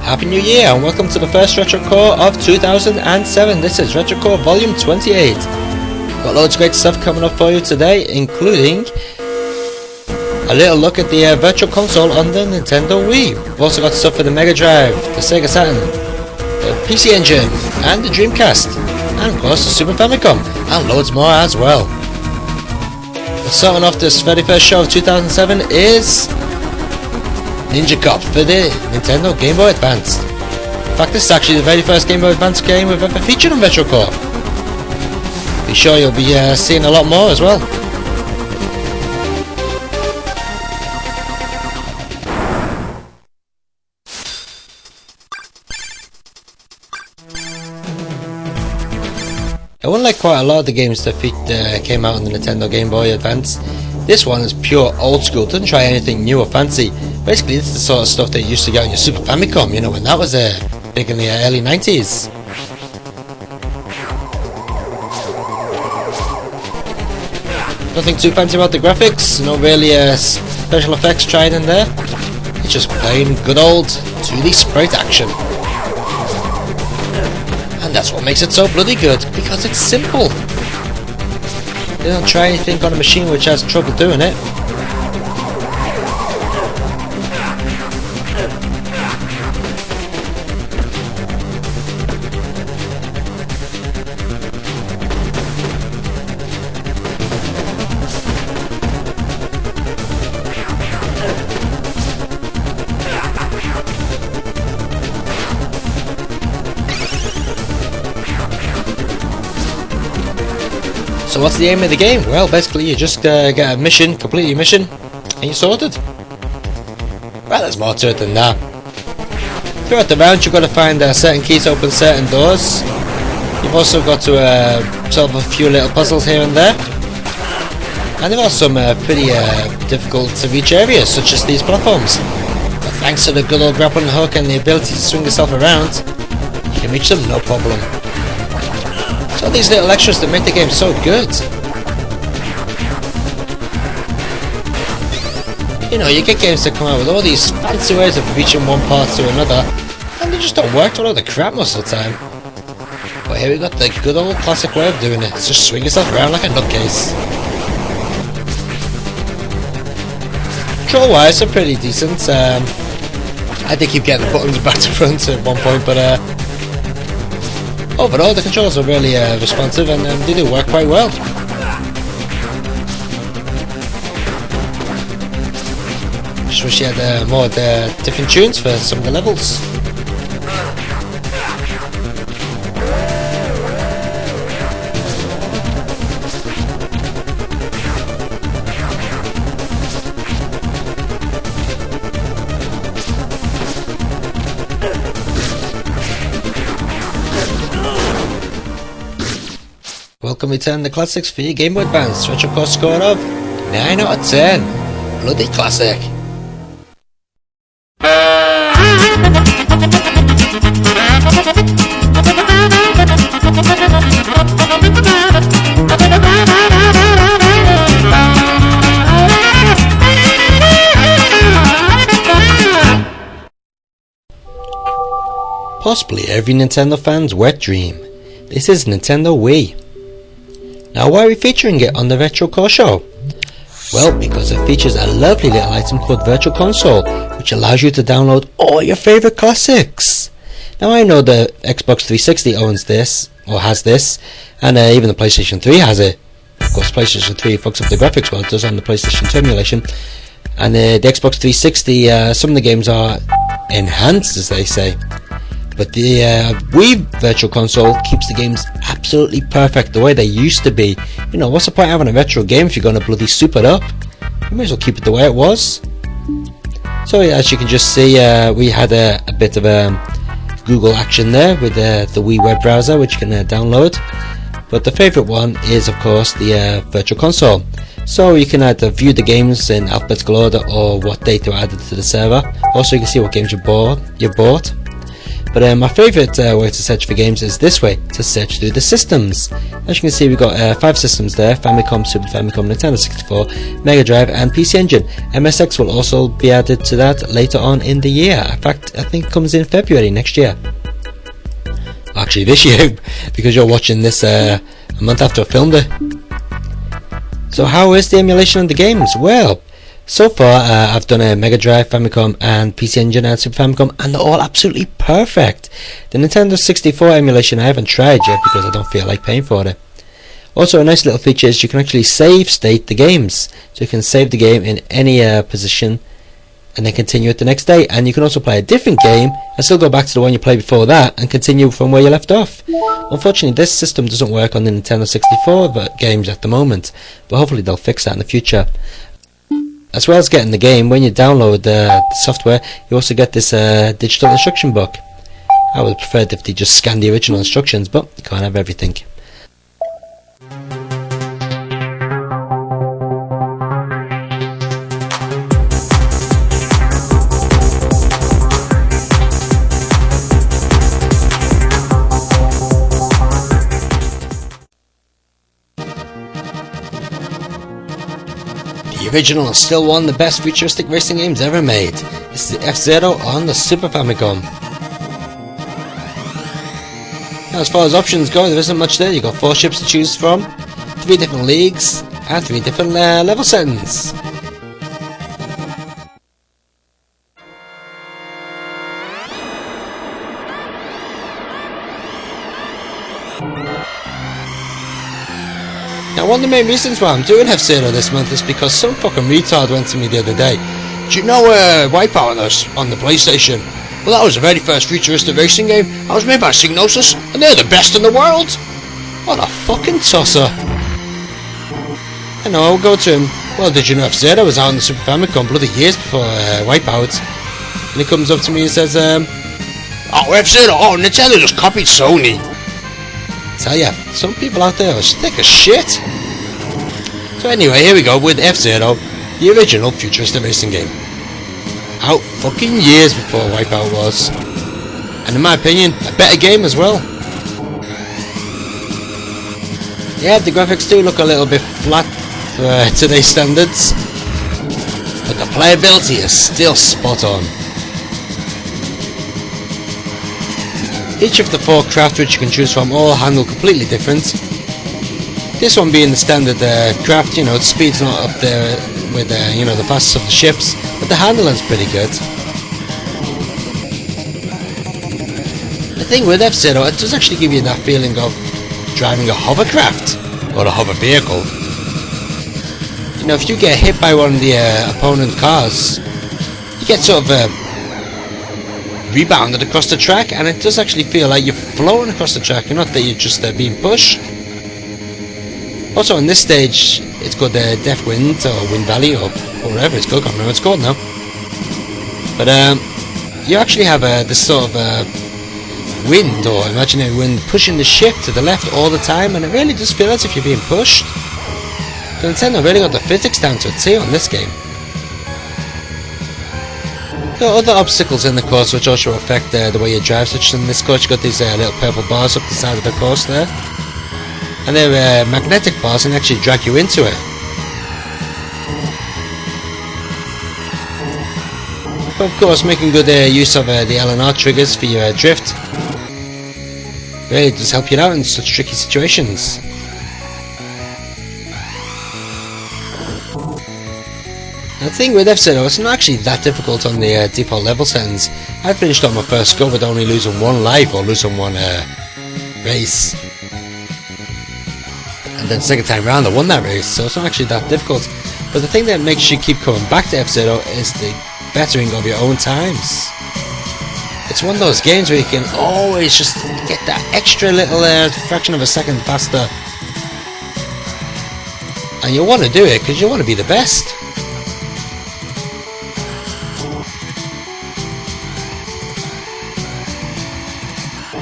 Happy New Year and welcome to the first Retro Core of 2007. This is Retro Core Volume 28. Got loads of great stuff coming up for you today, including a little look at the Virtual Console on the Nintendo Wii. We've also got stuff for the Mega Drive, the Sega Saturn, the PC Engine, and the Dreamcast, and of course the Super Famicom, and loads more as well. But starting off this very first show of 2007 is Ninja Cop for the Nintendo Game Boy Advance. In fact, this is actually the very first Game Boy Advance game we've ever featured on Retro Core. Be sure you'll be seeing a lot more as well. Unlike quite a lot of the games that came out on the Nintendo Game Boy Advance, this one is pure old school, doesn't try anything new or fancy. Basically, this is the sort of stuff that you used to get on your Super Famicom, you know, when that was big in the early 90s. Nothing too fancy about the graphics, no really special effects tried in there. It's just plain good old 2D sprite action. And that's what makes it so bloody good, because it's simple. They don't try anything on a machine which has trouble doing it. So what's the aim of the game? Well, basically you just get a mission, complete your mission, and you're sorted. Well, there's more to it than that. Throughout the round you've got to find certain keys to open certain doors. You've also got to solve a few little puzzles here and there. And there are some pretty difficult to reach areas, such as these platforms. But thanks to the good old grappling hook and the ability to swing yourself around, you can reach them no problem. So these little extras that make the game so good. You know, you get games that come out with all these fancy ways of reaching one part to another, and they just don't work for all the crap most of the time. But here we got the good old classic way of doing it. It's just swing yourself around like a nutcase. Control wise are pretty decent. I did keep getting the buttons back to front at one point, but overall the controls are really responsive, and they do work quite well. Just wish you had more different tunes for some of the levels. Welcome return the classics for your Game Boy Advance. Retro Core score of 9 out of 10. Bloody classic. Possibly every Nintendo fan's wet dream. This is Nintendo Wii. Now why are we featuring it on the Retro Core show? Well, because it features a lovely little item called Virtual Console, which allows you to download all your favourite classics. Now I know the Xbox 360 owns this, or has this, and even the PlayStation 3 has it. Of course, PlayStation 3 fucks up the graphics well it does on the PlayStation 2 emulation, and the Xbox 360, some of the games are enhanced, as they say, but the Wii Virtual Console keeps the games absolutely perfect the way they used to be. You know, what's the point of having a retro game if you're going to bloody soup it up? You may as well keep it the way it was. So as you can just see, we had a bit of Google action there with the Wii web browser, which you can download. But the favourite one is, of course, the Virtual Console. So you can either view the games in alphabetical order or what data are added to the server. Also, you can see what games you bought. But my favourite way to search for games is this way, to search through the systems. As you can see, we've got 5 systems there: Famicom, Super Famicom, Nintendo 64, Mega Drive and PC Engine. MSX will also be added to that later on in the year. In fact, I think it comes in February next year. Actually this year, because you're watching this a month after I filmed it. So how is the emulation on the games? Well, so far I've done a Mega Drive, Famicom and PC Engine and Super Famicom, and they're all absolutely perfect. The Nintendo 64 emulation I haven't tried yet because I don't feel like paying for it. Also, a nice little feature is you can actually save state the games. So you can save the game in any position and then continue it the next day, and you can also play a different game and still go back to the one you played before that and continue from where you left off. Unfortunately, this system doesn't work on the Nintendo 64 games at the moment, but hopefully they'll fix that in the future. As well as getting the game, when you download the software, you also get this digital instruction book. I would have preferred if they just scanned the original instructions, but you can't have everything. The original is still one of the best futuristic racing games ever made. This is the F-Zero on the Super Famicom. Now, as far as options go, there isn't much there. You've got 4 ships to choose from, 3 different leagues, and 3 different level settings. Now, one of the main reasons why I'm doing F-Zero this month is because some fucking retard went to me the other day. Do you know Wipeout on the PlayStation? Well, that was the very first futuristic racing game. That was made by Technosoft, and they're the best in the world. What a fucking tosser. I know, I'll go to him. Well, did you know F-Zero was out on the Super Famicom bloody years before Wipeout? And he comes up to me and says, oh, F-Zero, oh, Nintendo just copied Sony. Tell ya, some people out there are thick as shit. So anyway, here we go with F-Zero, the original futuristic racing game. Out fucking years before Wipeout was. And in my opinion, a better game as well. Yeah, the graphics do look a little bit flat for today's standards, but the playability is still spot on. Each of the 4 craft which you can choose from all handle completely different. This one being the standard craft, you know, the speed's not up there with you know, the fastest of the ships, but the handling's pretty good. The thing with F-Zero, it does actually give you that feeling of driving a hovercraft or a hover vehicle. You know, if you get hit by one of the opponent cars, you get sort of rebounded across the track, and it does actually feel like you're floating across the track and not that you're just being pushed. Also on this stage it's got the Death Wind or Wind Valley or whatever it's called, I can't remember what it's called now. But you actually have this sort of wind or imaginary wind pushing the ship to the left all the time, and it really does feel as if you're being pushed. The Nintendo really got the physics down to a T on this game. There are other obstacles in the course which also affect the way you drive, such as in this course you've got these little purple bars up the side of the course there. And they're magnetic bars and actually drag you into it. But of course, making good use of the L&R triggers for your drift really does help you out in such tricky situations. The thing with F-Zero, it's not actually that difficult on the default level settings. I finished on my first go with only losing 1 life or losing 1 race. And then second time round I won that race, so it's not actually that difficult. But the thing that makes you keep coming back to F-Zero is the bettering of your own times. It's one of those games where you can always just get that extra little fraction of a second faster. And you want to do it because you want to be the best.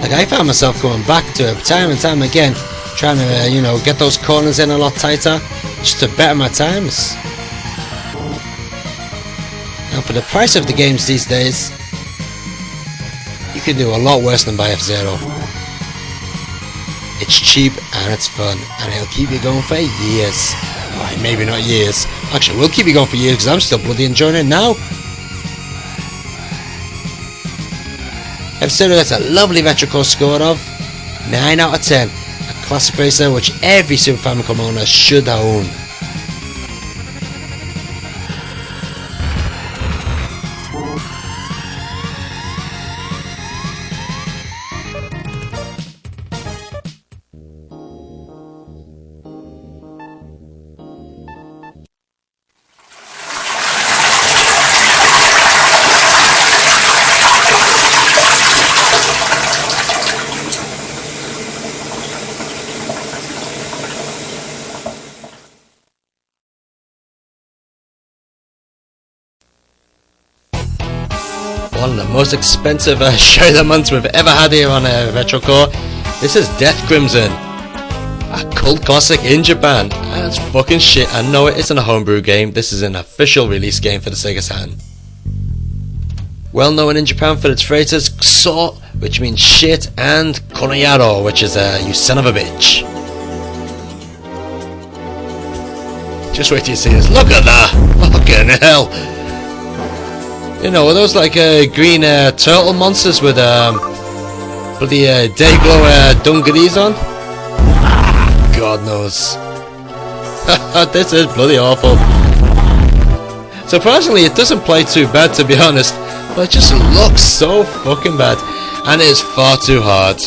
Like, I found myself going back to it time and time again, trying to, you know, get those corners in a lot tighter, just to better my times. And for the price of the games these days, you can do a lot worse than buy F-Zero. It's cheap and it's fun, and it'll keep you going for years. Oh, maybe not years. Actually, we'll keep you going for years because I'm still bloody enjoying it now. F-Zero gets a lovely Retro score of 9 out of 10. A classic racer which every Super Famicom owner should own. One of the most expensive show of the months we've ever had here on Retro Core. This is Death Crimson, a cult classic in Japan. And it's fucking shit. I know it isn't a homebrew game. This is an official release game for the Sega Saturn. Well known in Japan for its phrases "kuso," which means shit, and "konoyaro," which is you son of a bitch. Just wait till you see this. Look at that! Fucking hell! You know, are those like green turtle monsters with bloody day-glow dungarees on? God knows. This is bloody awful. Surprisingly, it doesn't play too bad, to be honest, but it just looks so fucking bad, and it is far too hard.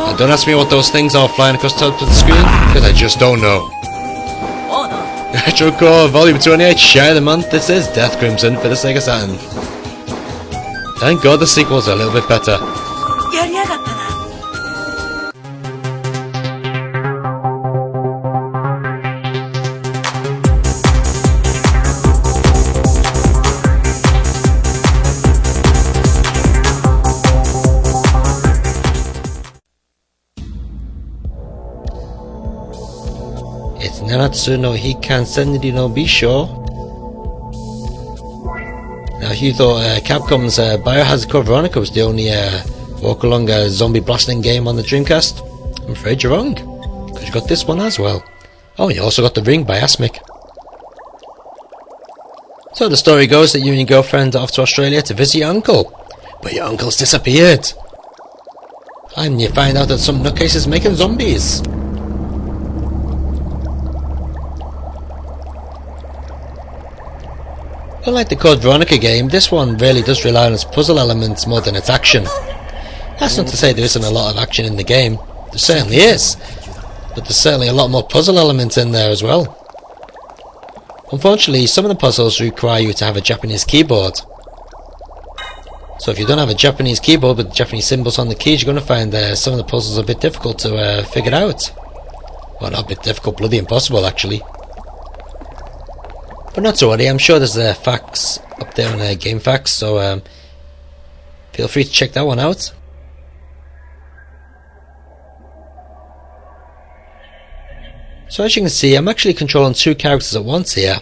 And don't ask me what those things are flying across the top of the screen, because I just don't know. Retro Core Volume 28, Share of the Month. This is Death Crimson for the Sega Saturn. Thank God the sequels are a little bit better. It's Nanatsu no Hikan Senri no Bishou. Now, you thought Capcom's Biohazard Code Veronica was the only walk-along zombie blasting game on the Dreamcast? I'm afraid you're wrong, because you got this one as well. Oh, and you also got The Ring by Asmic. So the story goes that you and your girlfriend are off to Australia to visit your uncle, but your uncle's disappeared. And you find out that some nutcase is making zombies. Unlike the Code Veronica game, this one really does rely on its puzzle elements more than its action. That's not to say there isn't a lot of action in the game. There certainly is, but there's certainly a lot more puzzle elements in there as well. Unfortunately, some of the puzzles require you to have a Japanese keyboard. So if you don't have a Japanese keyboard with Japanese symbols on the keys, you're going to find some of the puzzles a bit difficult to figure out. Well, not a bit difficult, bloody impossible actually. But not to worry, I'm sure there's facts up there on Game Facts, so feel free to check that one out. So as you can see, I'm actually controlling two characters at once here.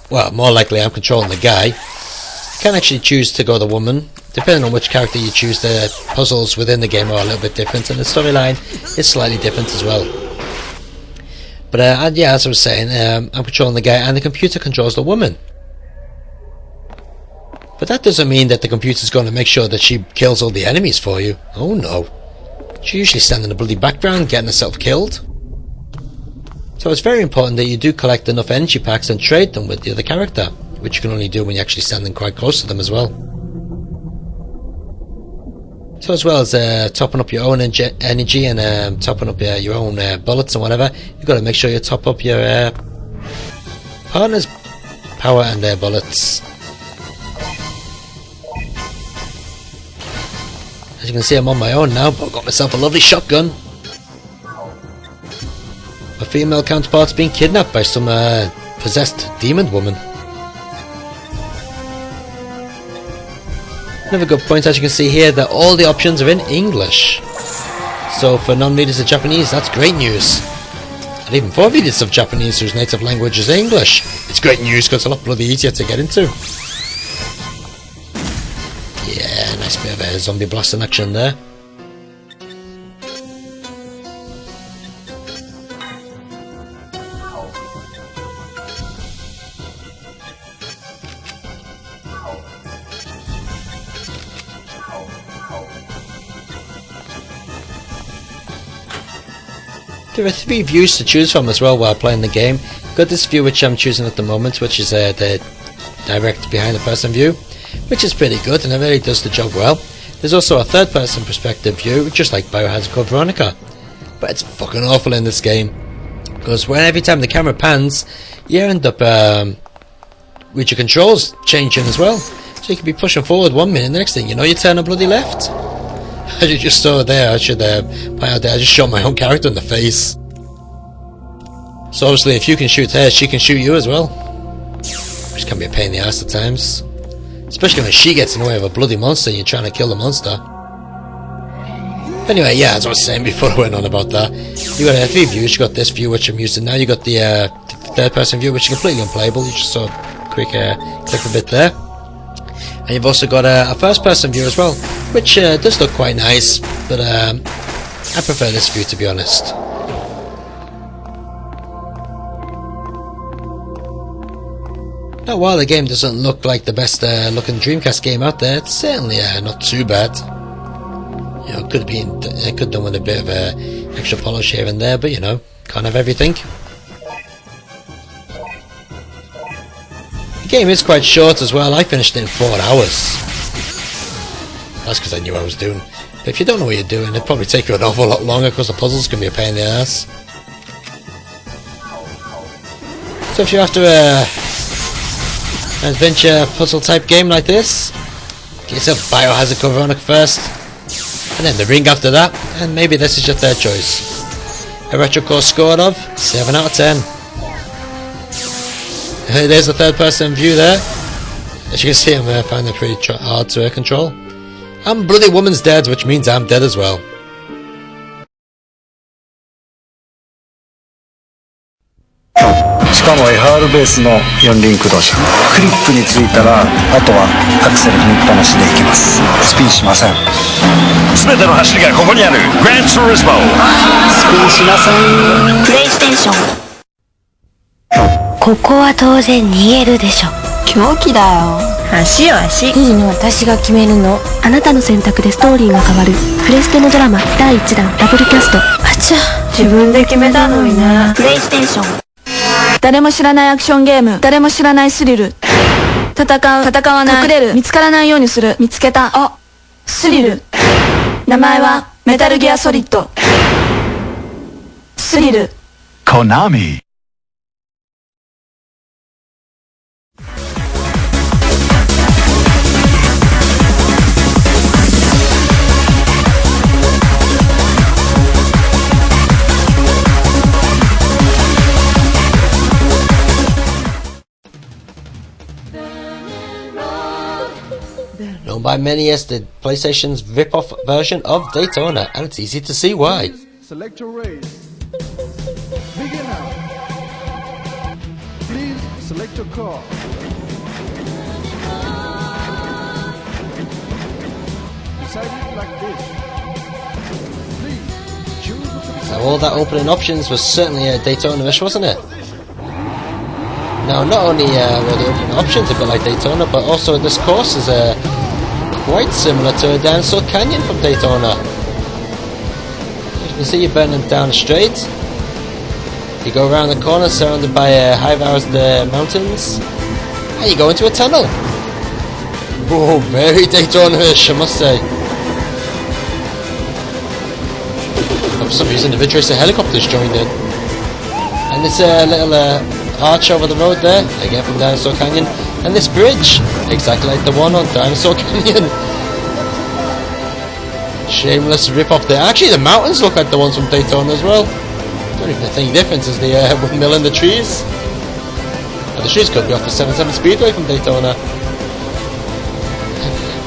Well, more likely I'm controlling the guy. You can actually choose to go the woman. Depending on which character you choose, the puzzles within the game are a little bit different, and the storyline is slightly different as well. But yeah, as I was saying, I'm controlling the guy and the computer controls the woman. But that doesn't mean that the computer's going to make sure that she kills all the enemies for you. Oh no. She usually stands in the bloody background getting herself killed. So it's very important that you do collect enough energy packs and trade them with the other character, which you can only do when you're actually standing quite close to them as well. So So as well as topping up your own energy and topping up your own bullets and whatever, you've got to make sure you top up your partner's power and their bullets. As you can see, I'm on my own now, but I've got myself a lovely shotgun. My female counterpart's been kidnapped by some possessed demon woman. Another good point, as you can see here, that all the options are in English. So for non-readers of Japanese, that's great news. And even for readers of Japanese whose native language is English, it's great news because it's a lot bloody easier to get into. Yeah, nice bit of zombie blasting action there. There are 3 views to choose from as well while playing the game. Got this view which I'm choosing at the moment, which is the direct behind the person view, which is pretty good and it really does the job well. There's also a third person perspective view, just like Biohazard Code Veronica. But it's fucking awful in this game, because every time the camera pans, you end up with your controls changing as well. So you can be pushing forward 1 minute, the next thing you know you turn a bloody left. As you just saw there, I should point out there, I just shot my own character in the face. So obviously if you can shoot her, she can shoot you as well. Which can be a pain in the ass at times. Especially when she gets in the way of a bloody monster and you're trying to kill the monster. Anyway, yeah, as I was saying before I went on about that, you got 3 views. You got this view which I'm using now, you got the third person view which is completely unplayable, you just saw a quick clip of it there. And you've also got a first person view as well, which does look quite nice, but I prefer this view to be honest. Now while the game doesn't look like the best looking Dreamcast game out there, it's certainly not too bad. You know, it could have done with a bit of extra polish here and there, but you know, can't have everything. The game is quite short as well. I finished it in 4 hours. That's because I knew what I was doing. But if you don't know what you're doing, it'll probably take you an awful lot longer because the puzzles can be a pain in the ass. So if you're after an adventure puzzle type game like this, get yourself Biohazard Code Veronica first, and then The Ring after that, and maybe this is your third choice. A retrocore score of 7 out of 10. There's the third person view there. As you can see, I'm finding it pretty hard to control. And bloody woman's dead, which means I'm dead as well. FR ベースの4輪駆動車クリップについたらあとはアクセル踏みっぱなしでいきます。スピンしません。全ての走りがここにあるグランツーリスモ。スピンしません。プレイステーション。ここは当然逃げるでしょ。狂気だよ。足よ足。いいの私が決めるの。あなたの選択でストーリーが変わるプレステのドラマ第1弾ダブルキャスト。あちゃ自分で決めたのにな。プレイステーション。誰も知らないアクションゲーム、誰も知らないスリル。戦う、戦わない、隠れる、見つからないようにする、見つけた、あ、スリル。名前はメタルギアソリッド。スリル。コナミ。Known by many as the PlayStation's rip-off version of Daytona, and it's easy to see why. Select your race. Begin now. Please select your car. Decide it like this. Please choose the So all that opening options was certainly a Daytona-ish, wasn't it? Now, not only were the opening options a bit like Daytona, but also this course is quite similar to a Dinosaur Canyon from Daytona. As you can see, you're burning down a straight. You go around the corner surrounded by high-rise mountains, and you go into a tunnel. Whoa, very Daytona-ish, I must say. for some reason the Ridge Racer helicopters joined in. And this little arch over the road there, again from Dinosaur Canyon. And this bridge, exactly like the one on Dinosaur Canyon. Shameless rip-off there. Actually, the mountains look like the ones from Daytona as well. Don't even think the difference is the windmill and the trees. And the trees could be off the 77 Speedway from Daytona.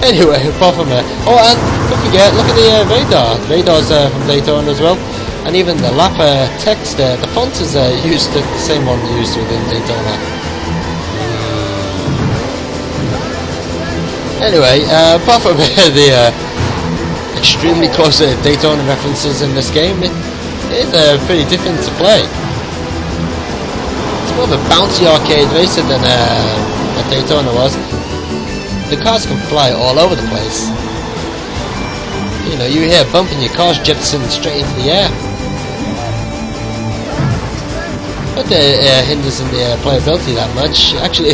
Anyway, apart from that. Oh, and don't forget, look at the radar. Radar's from Daytona as well. And even the lap text there, the font is used, the same one used within Daytona. Anyway, apart from the extremely close Daytona references in this game, it is pretty different to play. It's more of a bouncy arcade racer than what Daytona was. The cars can fly all over the place. You know, you hear bumping your cars jetson straight into the air. But it hinders in the playability that much. Actually,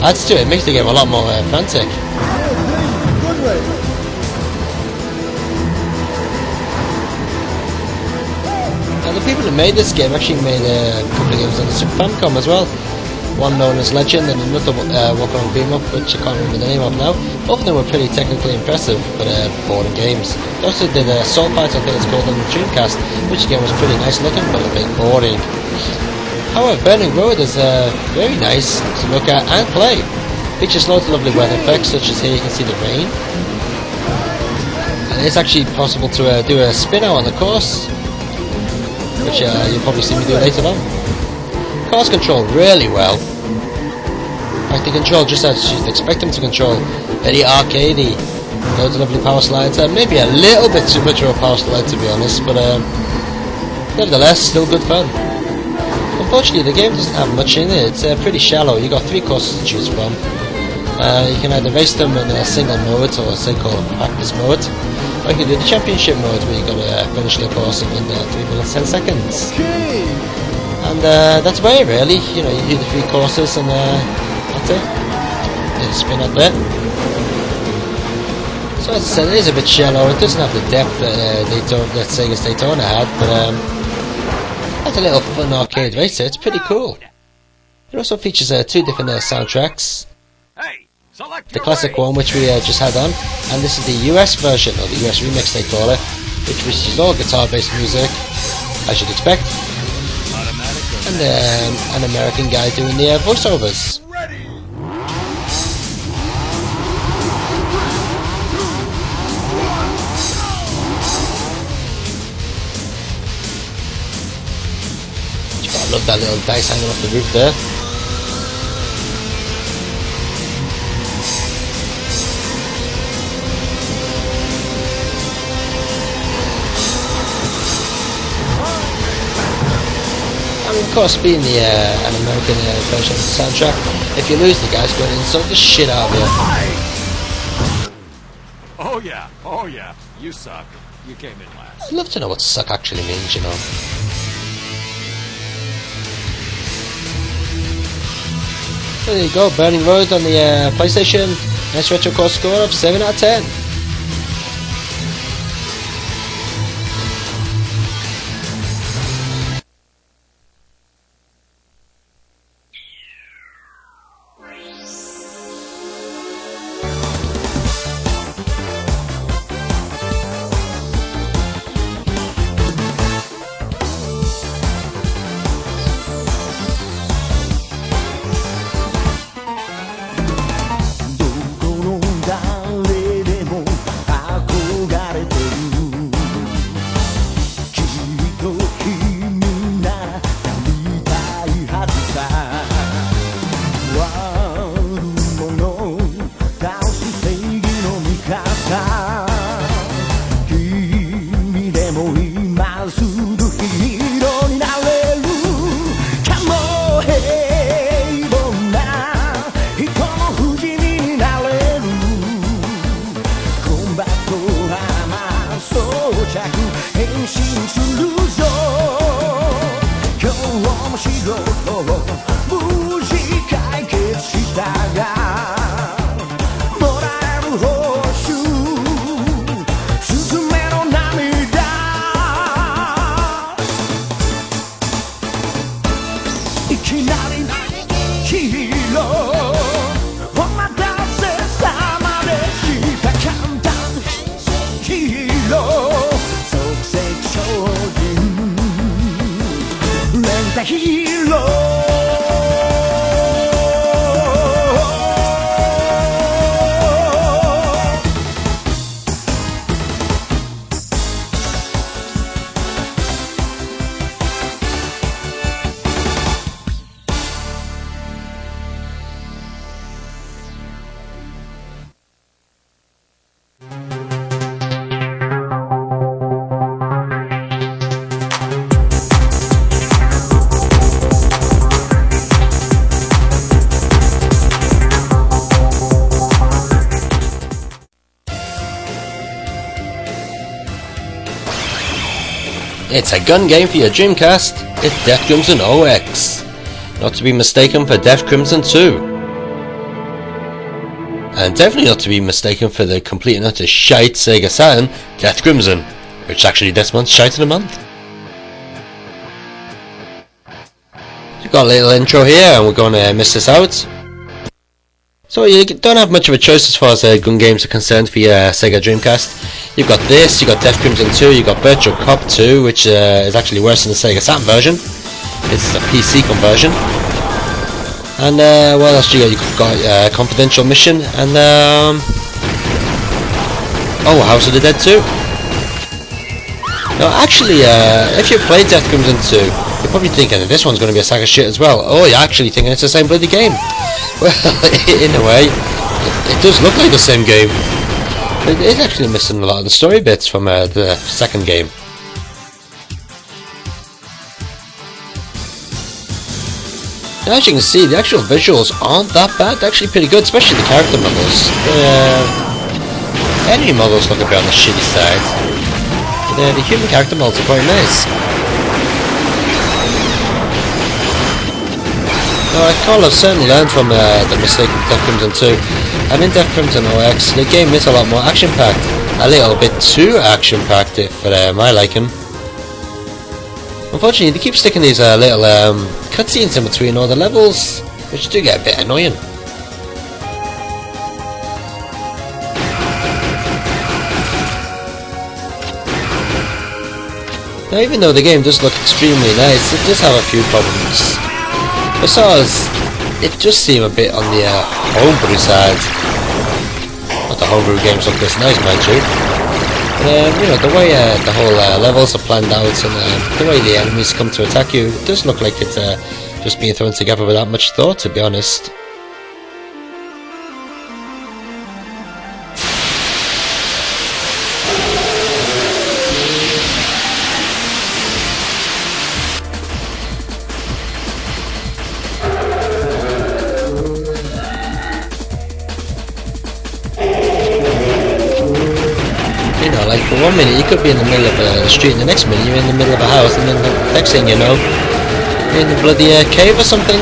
adds to it. It makes the game a lot more frantic. And the people who made this game actually made a couple of games on the Super Famicom as well. One known as Legend and another walk-on beam-up, which I can't remember the name of now. Both of them were pretty technically impressive, but boring games. They also did Soul Fight, I think it's called, on the Dreamcast, which again was pretty nice looking, but a bit boring. However, Burning Road is very nice to look at and play. Features loads of lovely weather effects, such as here you can see the rain. And it's actually possible to do a spin out on the course, which you'll probably see me do later on. Cars control really well. Like they control just as you'd expect them to control. Very arcadey. Loads of lovely power slides. Maybe a little bit too much of a power slide to be honest, but nevertheless, still good fun. Unfortunately, the game doesn't have much in it. It's pretty shallow. You got 3 courses to choose from. You can either race them in a single mode or a so-called practice mode, or you can do the championship mode where you got to finish the course in under 3 minutes 10 seconds. And that's about it really. You know, you do the 3 courses and that's it. You spin out there. So as I said, it is a bit shallow. It doesn't have the depth that Sega's Daytona had, but that's a little fun arcade racer. It's pretty cool. It also features 2 different soundtracks. The classic one, which we just had on, and this is the US version, or the US remix they call it, which features all guitar-based music, as you'd expect, and an American guy doing the voiceovers. I love that little dice hanging off the roof there. And of course, being the an American version of the soundtrack, if you lose, the guy's going to insult the shit out of you. Oh yeah, you suck. You came in last. I'd love to know what suck actually means, you know. So there you go, Burning Road on the PlayStation. Nice retro core score of 7 out of 10. ザヒーローIt's a gun game for your Dreamcast. It's Death Crimson OX, not to be mistaken for Death Crimson 2, and definitely not to be mistaken for the complete and utter shite Sega Saturn Death Crimson, which is actually this month's Shite of the Month. We've got a little intro here, and we're going to miss this out. So you don't have much of a choice as far as gun games are concerned for your Sega Dreamcast. You've got this, you've got Death Crimson 2, you've got Virtual Cop 2, which is actually worse than the Sega Saturn version. It's a PC conversion. And what else do you got? You've got Confidential Mission, and oh, House of the Dead 2. Now actually, if you played Death Crimson 2, you're probably thinking this one's going to be a sack of shit as well. Oh, you're actually thinking it's the same bloody game. Well, in a way, it does look like the same game. It is actually missing a lot of the story bits from the second game. And as you can see, the actual visuals aren't that bad. They're actually pretty good, especially the character models. The enemy models look a bit on the shitty side. But the human character models are quite nice. Now, I call I've certainly learned from the mistake of Death Crimson 2, and in Death Crimson OX, the game is a lot more action-packed, a little bit too action-packed for my liking. Unfortunately, they keep sticking these little cutscenes in between all the levels, which do get a bit annoying. Now, even though the game does look extremely nice, it does have a few problems. Besides, it does seem a bit on the homebrew side. Not the homebrew games look this nice, mind you. But, you know, the way the whole levels are planned out and the way the enemies come to attack you, it does look like it's just being thrown together without much thought, to be honest. Like for 1 minute you could be in the middle of the street, and the next minute you're in the middle of a house, and then the next thing you know, you're in the bloody cave or something.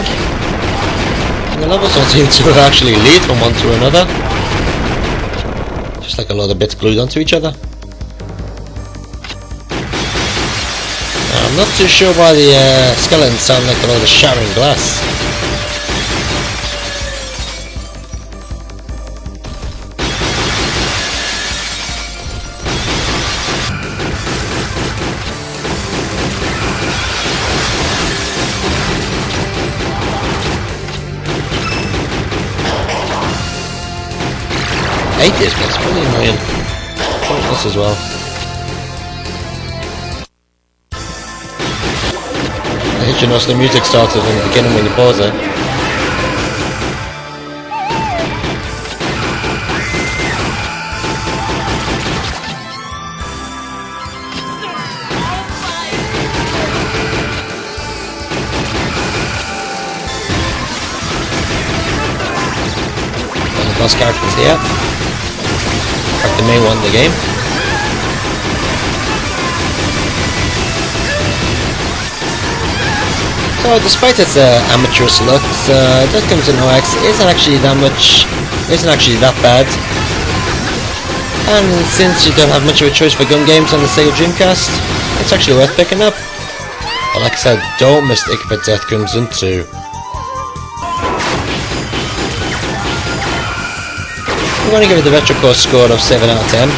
And the levels don't seem to actually lead from one to another. Just like a lot of bits glued onto each other. I'm not too sure why the skeletons sound like a lot of shattering glass. I hate this, but it's pretty annoying. Pointless as well. I hate you notice the music started in the beginning when you pause it. And the boss characters here. Like the main one in the game. So despite its amateurish looks, Death Crimson OX isn't actually that bad. And since you don't have much of a choice for gun games on the Sega Dreamcast, it's actually worth picking up. But like I said, don't mistake it for Death Crimson 2. I'm going to give it the Retrocore score of 7 out of 10.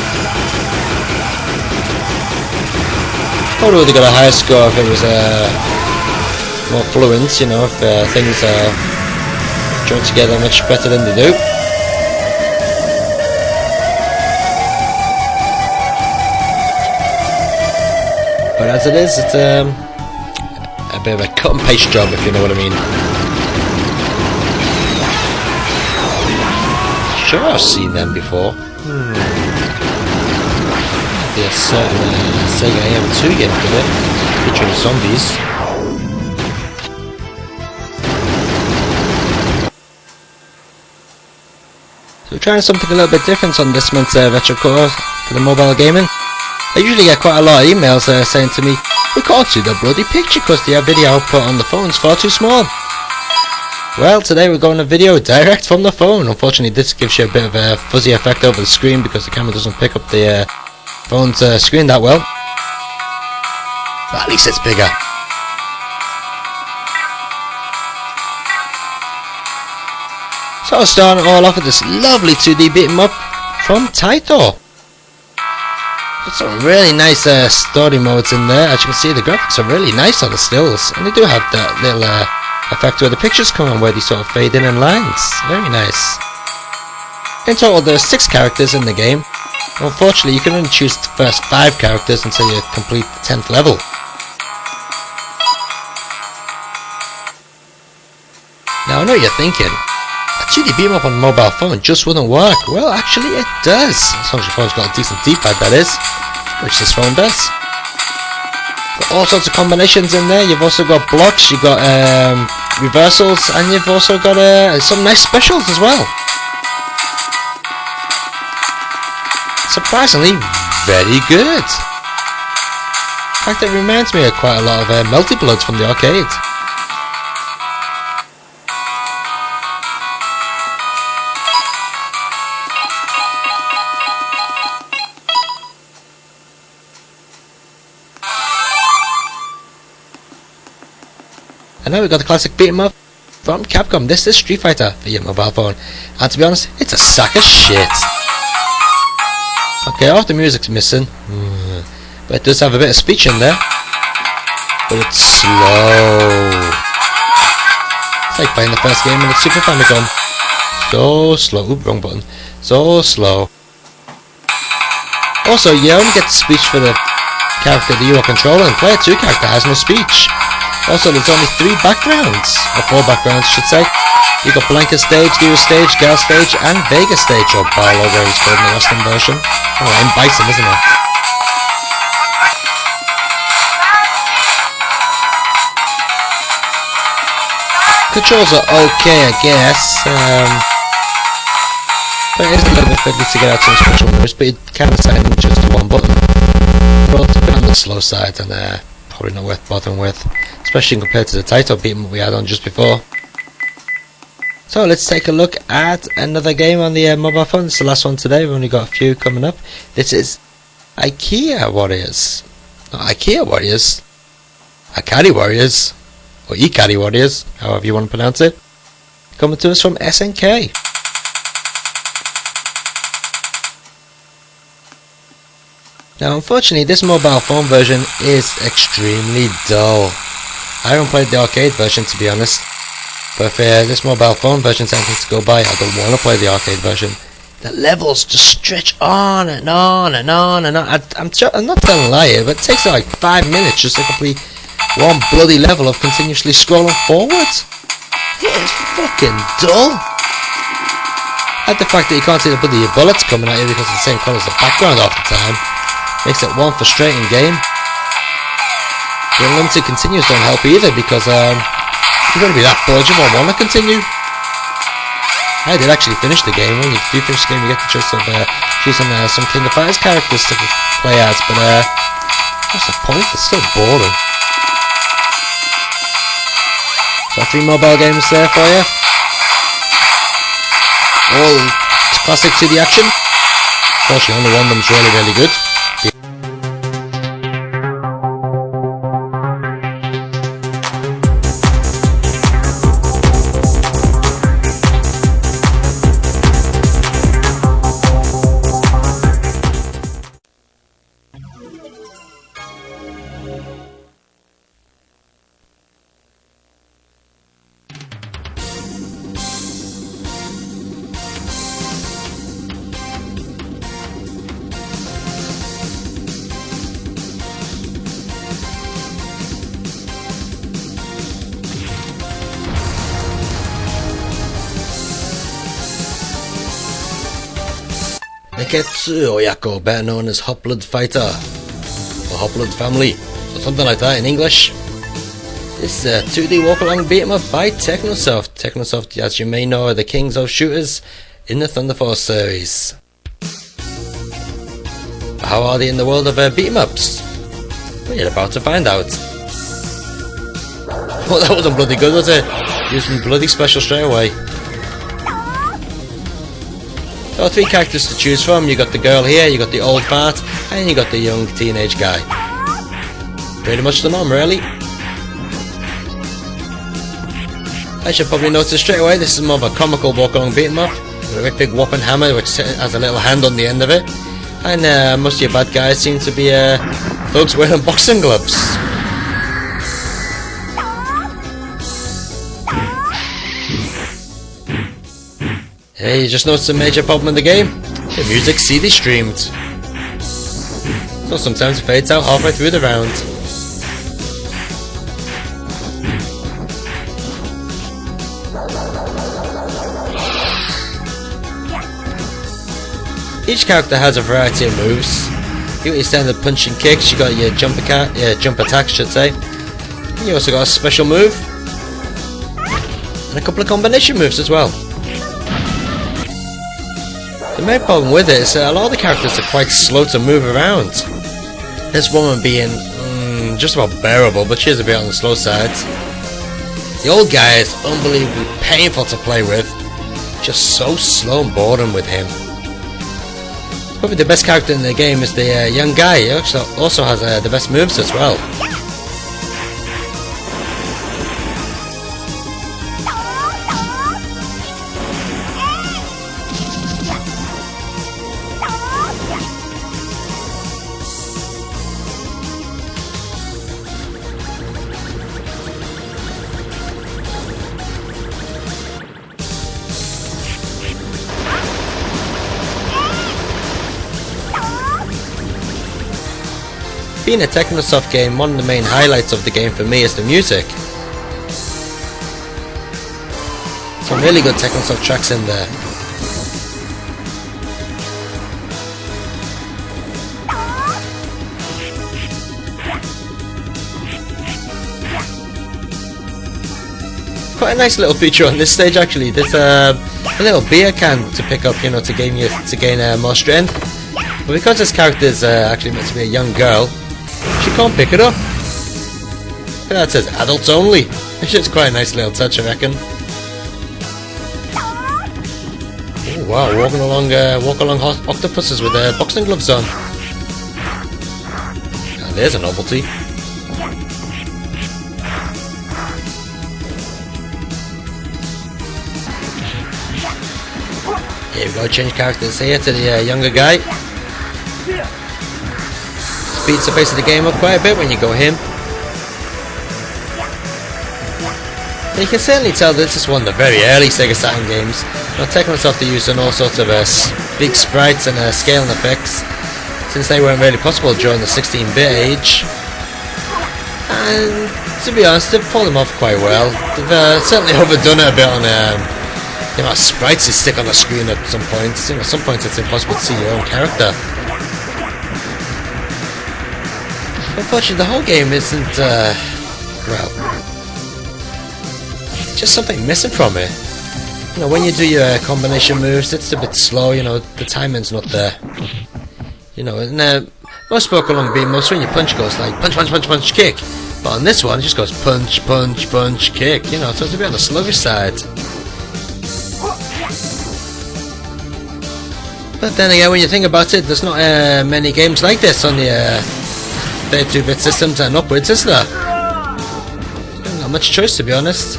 Probably would have got a higher score if it was more fluent, you know, if things are joined together much better than they do. But as it is, it's a bit of a cut and paste job, if you know what I mean. Sure, I've seen them before. There's a certain Sega AM2 game with it, featuring zombies. So we're trying something a little bit different on this month's Retro Core for the mobile gaming. I usually get quite a lot of emails saying to me, we can't see the bloody picture because the video output on the phone's far too small. Well, today we're going to video direct from the phone. Unfortunately, this gives you a bit of a fuzzy effect over the screen because the camera doesn't pick up the phone's screen that well. But at least it's bigger. So I'll start it all off with this lovely 2D beat 'em up from Taito. Got some really nice story modes in there. As you can see, the graphics are really nice on the stills, and they do have that little effect where the pictures come on, where they sort of fade in lines. Very nice. In total, there's 6 characters in the game. Unfortunately, you can only choose the first 5 characters until you complete the 10th level. Now I know you're thinking, a 2D beam up on a mobile phone just wouldn't work. Well, actually it does, as long as your phone's got a decent D-pad, that is, which this phone does. Got all sorts of combinations in there. You've also got blocks, you've got reversals, and you've also got some nice specials as well. Surprisingly, very good. In fact, it reminds me of quite a lot of Melty Bloods from the arcade. And now we've got the classic beat 'em up from Capcom. This is Street Fighter for your mobile phone, and to be honest, it's a sack of shit. Okay, half the music's missing, but it does have a bit of speech in there. But it's slow. It's like playing the first game in the Super Famicom. So slow. Oop, wrong button. So slow. Also, you only get the speech for the character that you are controlling. Player 2 character has no speech. Also, there's only 3 backgrounds, or 4 backgrounds, I should say. You got Blanca stage, Gira stage, Gal stage, and Vega stage, or Barlow, where he's called in the Western version. Oh, I'm Bison, isn't it? Controls are okay, I guess. But it is a little bit fiddly to get out some special moves, but you can assign them just to one button. But it's a bit on the slow side, and probably not worth bothering with, especially compared to the title beat'em we had on just before. So let's take a look at another game on the mobile phone. It's the last one today. We've only got a few coming up. This is IKEA Warriors. Not IKEA Warriors. Ikari Warriors. Or Ikari Warriors, however you want to pronounce it. Coming to us from SNK. Now unfortunately this mobile phone version is extremely dull. I haven't played the arcade version, to be honest. But if this mobile phone version is anything to go by, I don't want to play the arcade version. The levels just stretch on and on and on and on. I'm not telling a lie here, but it takes like 5 minutes just to complete one bloody level of continuously scrolling forwards. It is fucking dull. And the fact that you can't see the bloody bullets coming at you because it's the same colour as the background half the time makes it one frustrating game. The unlimited continues don't help either, because you're going to be that bored you won't want to continue. I did actually finish the game. When you do finish the game, you get the choice of choosing some King of Fighters characters to play as, but what's the point? It's still boring. So 3 mobile games there for you. All classic 2D action. Unfortunately, only one of them's really good. Nekketsu Oyako, better known as Hot Blood Fighter, or Hot Blood Family, or something like that in English. This is a 2D walk-along beat-em-up by Technosoft. Technosoft, as you may know, are the kings of shooters in the Thunder Force series. How are they in the world of beat-em-ups? Well, you're about to find out. Oh, that wasn't bloody good, was it? Using bloody special straight away. So 3 characters to choose from. You got the girl here, you got the old fart, and you got the young teenage guy. Pretty much the norm, really. I should probably notice straight away this is more of a comical walk-along beat-em-up with a big whopping hammer which has a little hand on the end of it. And most of your bad guys seem to be folks wearing boxing gloves. Hey, you just noticed a major problem in the game? The music's CD streamed. So sometimes it fades out halfway through the round. Each character has a variety of moves. You got your standard punch and kicks, you got your jump attacks, should say. And you also got a special move. And a couple of combination moves as well. The main problem with it is that a lot of the characters are quite slow to move around. This woman being just about bearable, but she is a bit on the slow side. The old guy is unbelievably painful to play with. Just so slow and boring with him. Probably the best character in the game is the young guy. He also has the best moves as well. Being a Technosoft game, one of the main highlights of the game for me is the music. Some really good Technosoft tracks in there. Quite a nice little feature on this stage actually. There's a little beer can to pick up, you know, to gain more strength. But because this character is actually meant to be a young girl, she can't pick it up. Look at that, it says adults only. It's just quite a nice little touch, I reckon. Oh wow, walk along octopuses with their boxing gloves on. Now, there's a novelty. Here we go, change characters here to the younger guy. Speeds the pace of the game up quite a bit when you go him. You can certainly tell this is one of the very early Sega Saturn games. Now Technosoft are using all sorts of big sprites and scaling effects, since they weren't really possible during the 16-bit age. And to be honest, they've pulled them off quite well. They've certainly overdone it a bit on the amount of sprites you stick on the screen at some points. You know, at some points it's impossible to see your own character. Unfortunately, the whole game isn't, well, just something missing from it. You know, when you do your combination moves, it's a bit slow, you know, the timing's not there. You know, and most walk-along beat-em-ups, when your punch goes like punch, punch, punch, punch, kick. But on this one, it just goes punch, punch, punch, kick, you know, so it's a bit on the sluggish side. But then again, when you think about it, there's not many games like this on the 32-bit systems and upwards, is there? Not much choice, to be honest.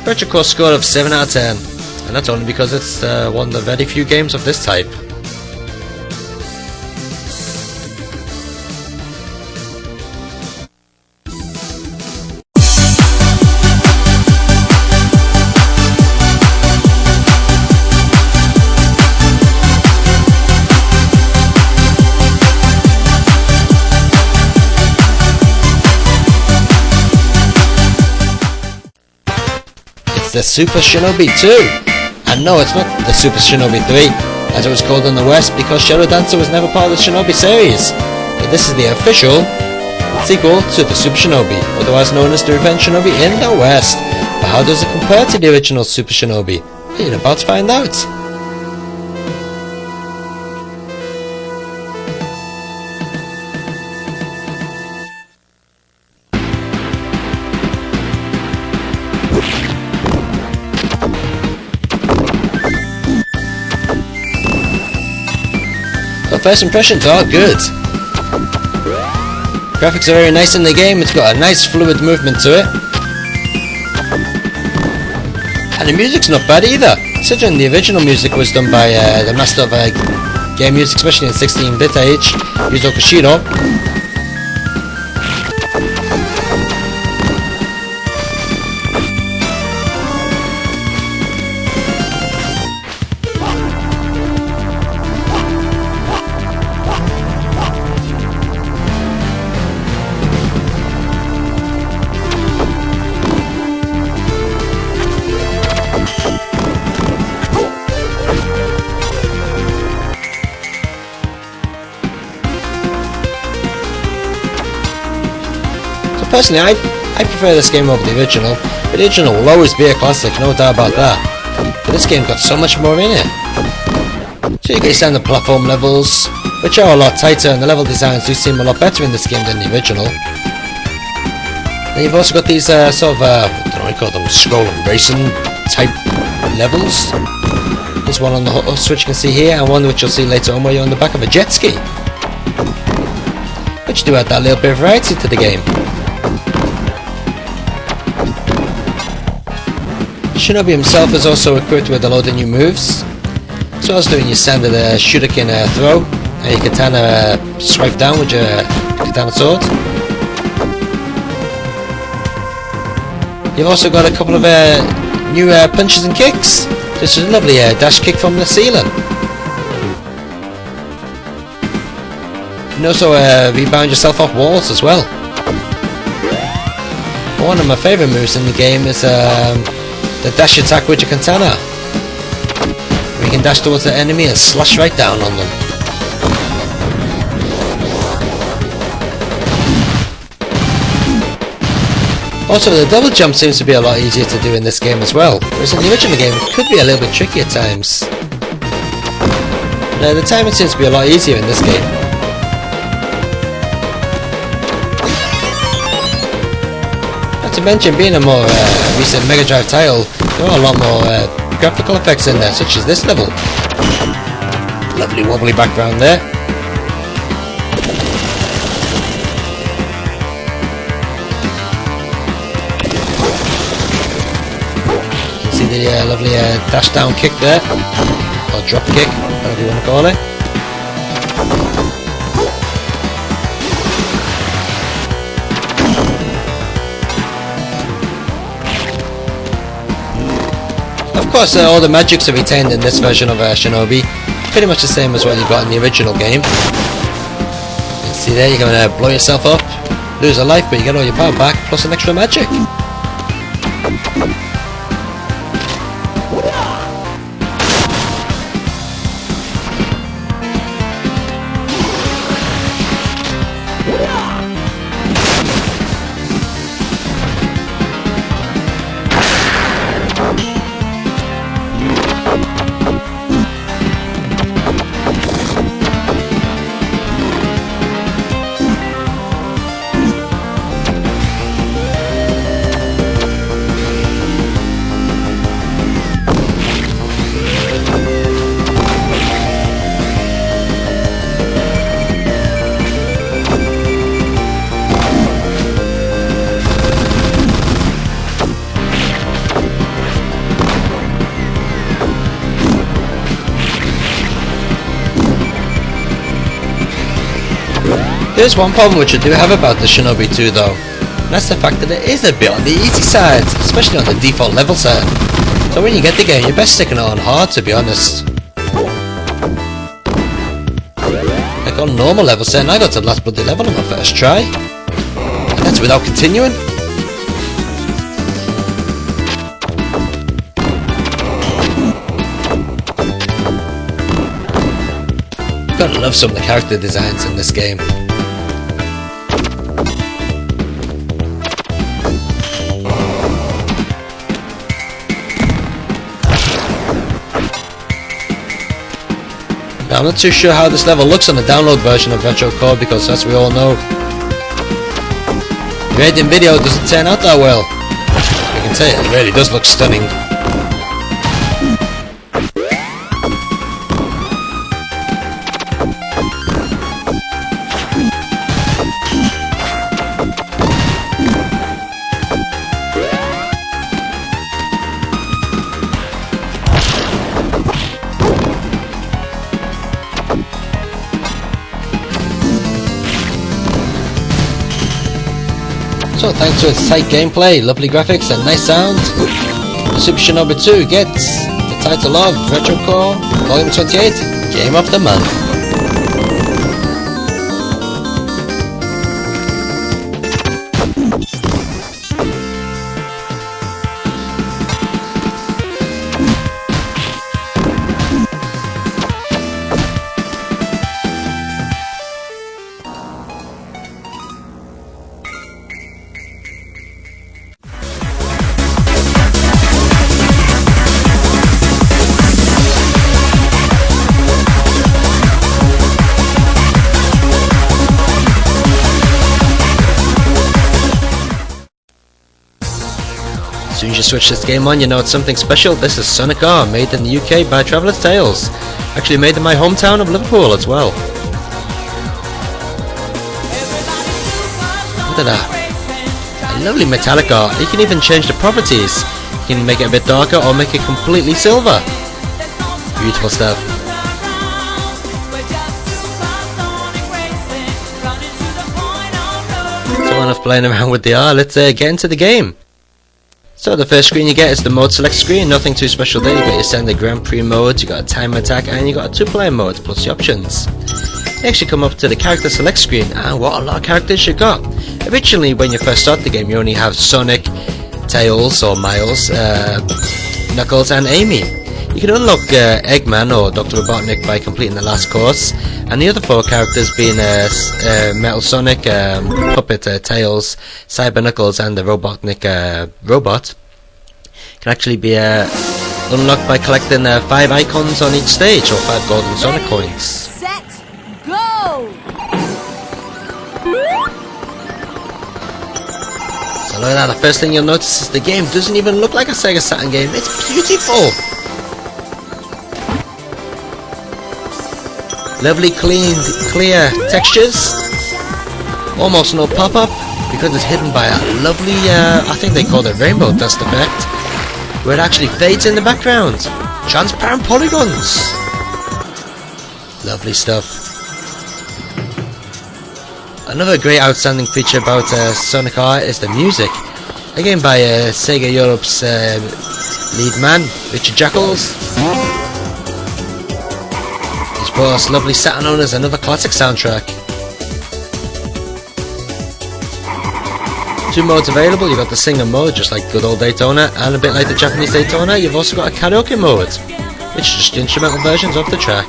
Virtual Core score of 7 out of 10, and that's only because it's one of the very few games of this type. The Super Shinobi 2, and no, it's not the Super Shinobi 3. as it was called in the West because Shadow Dancer was never part of the Shinobi series. But this is the official sequel to the Super Shinobi, otherwise known as the Revenge Shinobi in the West. But how does it compare to the original Super Shinobi? Well, you're about to find out. So first impressions are good. Graphics are very nice in the game, it's got a nice fluid movement to it. And the music's not bad either, considering the original music was done by the master of game music, especially in 16-bit age, Yuzo Koshiro. Personally, I prefer this game over the original, but the original will always be a classic, no doubt about that. But this game got so much more in it. So you get your standard platform levels, which are a lot tighter, and the level designs do seem a lot better in this game than the original. Then you've also got these sort of, I don't know what you call them, scrolling racing type levels. There's one on the switch you can see here, and one which you'll see later on where you're on the back of a jet ski. Which do add that little bit of variety to the game. Shinobi himself is also equipped with a load of new moves, as well as doing your standard shuriken throw, and your katana swipe down with your katana sword. You've also got a couple of new punches and kicks. This is a lovely dash kick from the ceiling. You can also rebound yourself off walls as well. One of my favourite moves in the game is the dash attack with your katana, where you can dash towards the enemy and slash right down on them. Also, the double jump seems to be a lot easier to do in this game as well, whereas in the original game it could be a little bit tricky at times. Now, the timing seems to be a lot easier in this game. Not to mention, being a more recent Mega Drive title, there are a lot more graphical effects in there, such as this level. Lovely wobbly background there. You can see the lovely dash down kick there, or drop kick, whatever you want to call it. Of course, all the magics are retained in this version of Shinobi, pretty much the same as what you got in the original game. You can see there, you're going to blow yourself up, lose a life, but you get all your power back, plus an extra magic. There's one problem which I do have about the Shinobi 2 though, and that's the fact that it is a bit on the easy side, especially on the default level set. So when you get the game, you're best sticking it on hard, to be honest. Like on normal level set, and I got to the last bloody level on my first try, and that's without continuing. Gotta love some of the character designs in this game. Now, I'm not too sure how this level looks on the download version of Retro Core, because as we all know, the editing video doesn't turn out that well. I can tell you, it really does look stunning. So thanks to its tight gameplay, lovely graphics and nice sound, Super Shinobi 2 gets the title of Retro Core Volume 28 Game of the Month. As soon as you switch this game on, you know it's something special. This is Sonic R, made in the UK by Traveller's Tales. Actually made in my hometown of Liverpool as well. Look at that. A lovely metallic art. You can even change the properties. You can make it a bit darker or make it completely silver. Beautiful stuff. So enough playing around with the R, let's get into the game. So the first screen you get is the mode select screen, nothing too special there. You got your standard Grand Prix mode, you got a time attack, and you got a 2-player mode plus the options. Next you come up to the character select screen, and what a lot of characters you got. Originally when you first start the game you only have Sonic, Tails or Miles, Knuckles and Amy. You can unlock Eggman or Dr. Robotnik by completing the last course, and the other 4 characters being Metal Sonic, Puppet Tails, Cyber Knuckles and the Robotnik robot can actually be unlocked by collecting 5 icons on each stage, or 5 golden Sonic coins. Set, go! So look at that, the first thing you'll notice is the game doesn't even look like a Sega Saturn game, it's beautiful! Lovely clear textures, almost no pop-up because it's hidden by a lovely, I think they call it rainbow dust effect, where it actually fades in the background. Transparent polygons. Lovely stuff. Another great outstanding feature about Sonic R is the music. Again by Sega Europe's lead man, Richard Jackals. Of course, lovely Saturn owners, another classic soundtrack. 2 modes available. You've got the singer mode, just like good old Daytona, and a bit like the Japanese Daytona, you've also got a karaoke mode, which is just instrumental versions of the track.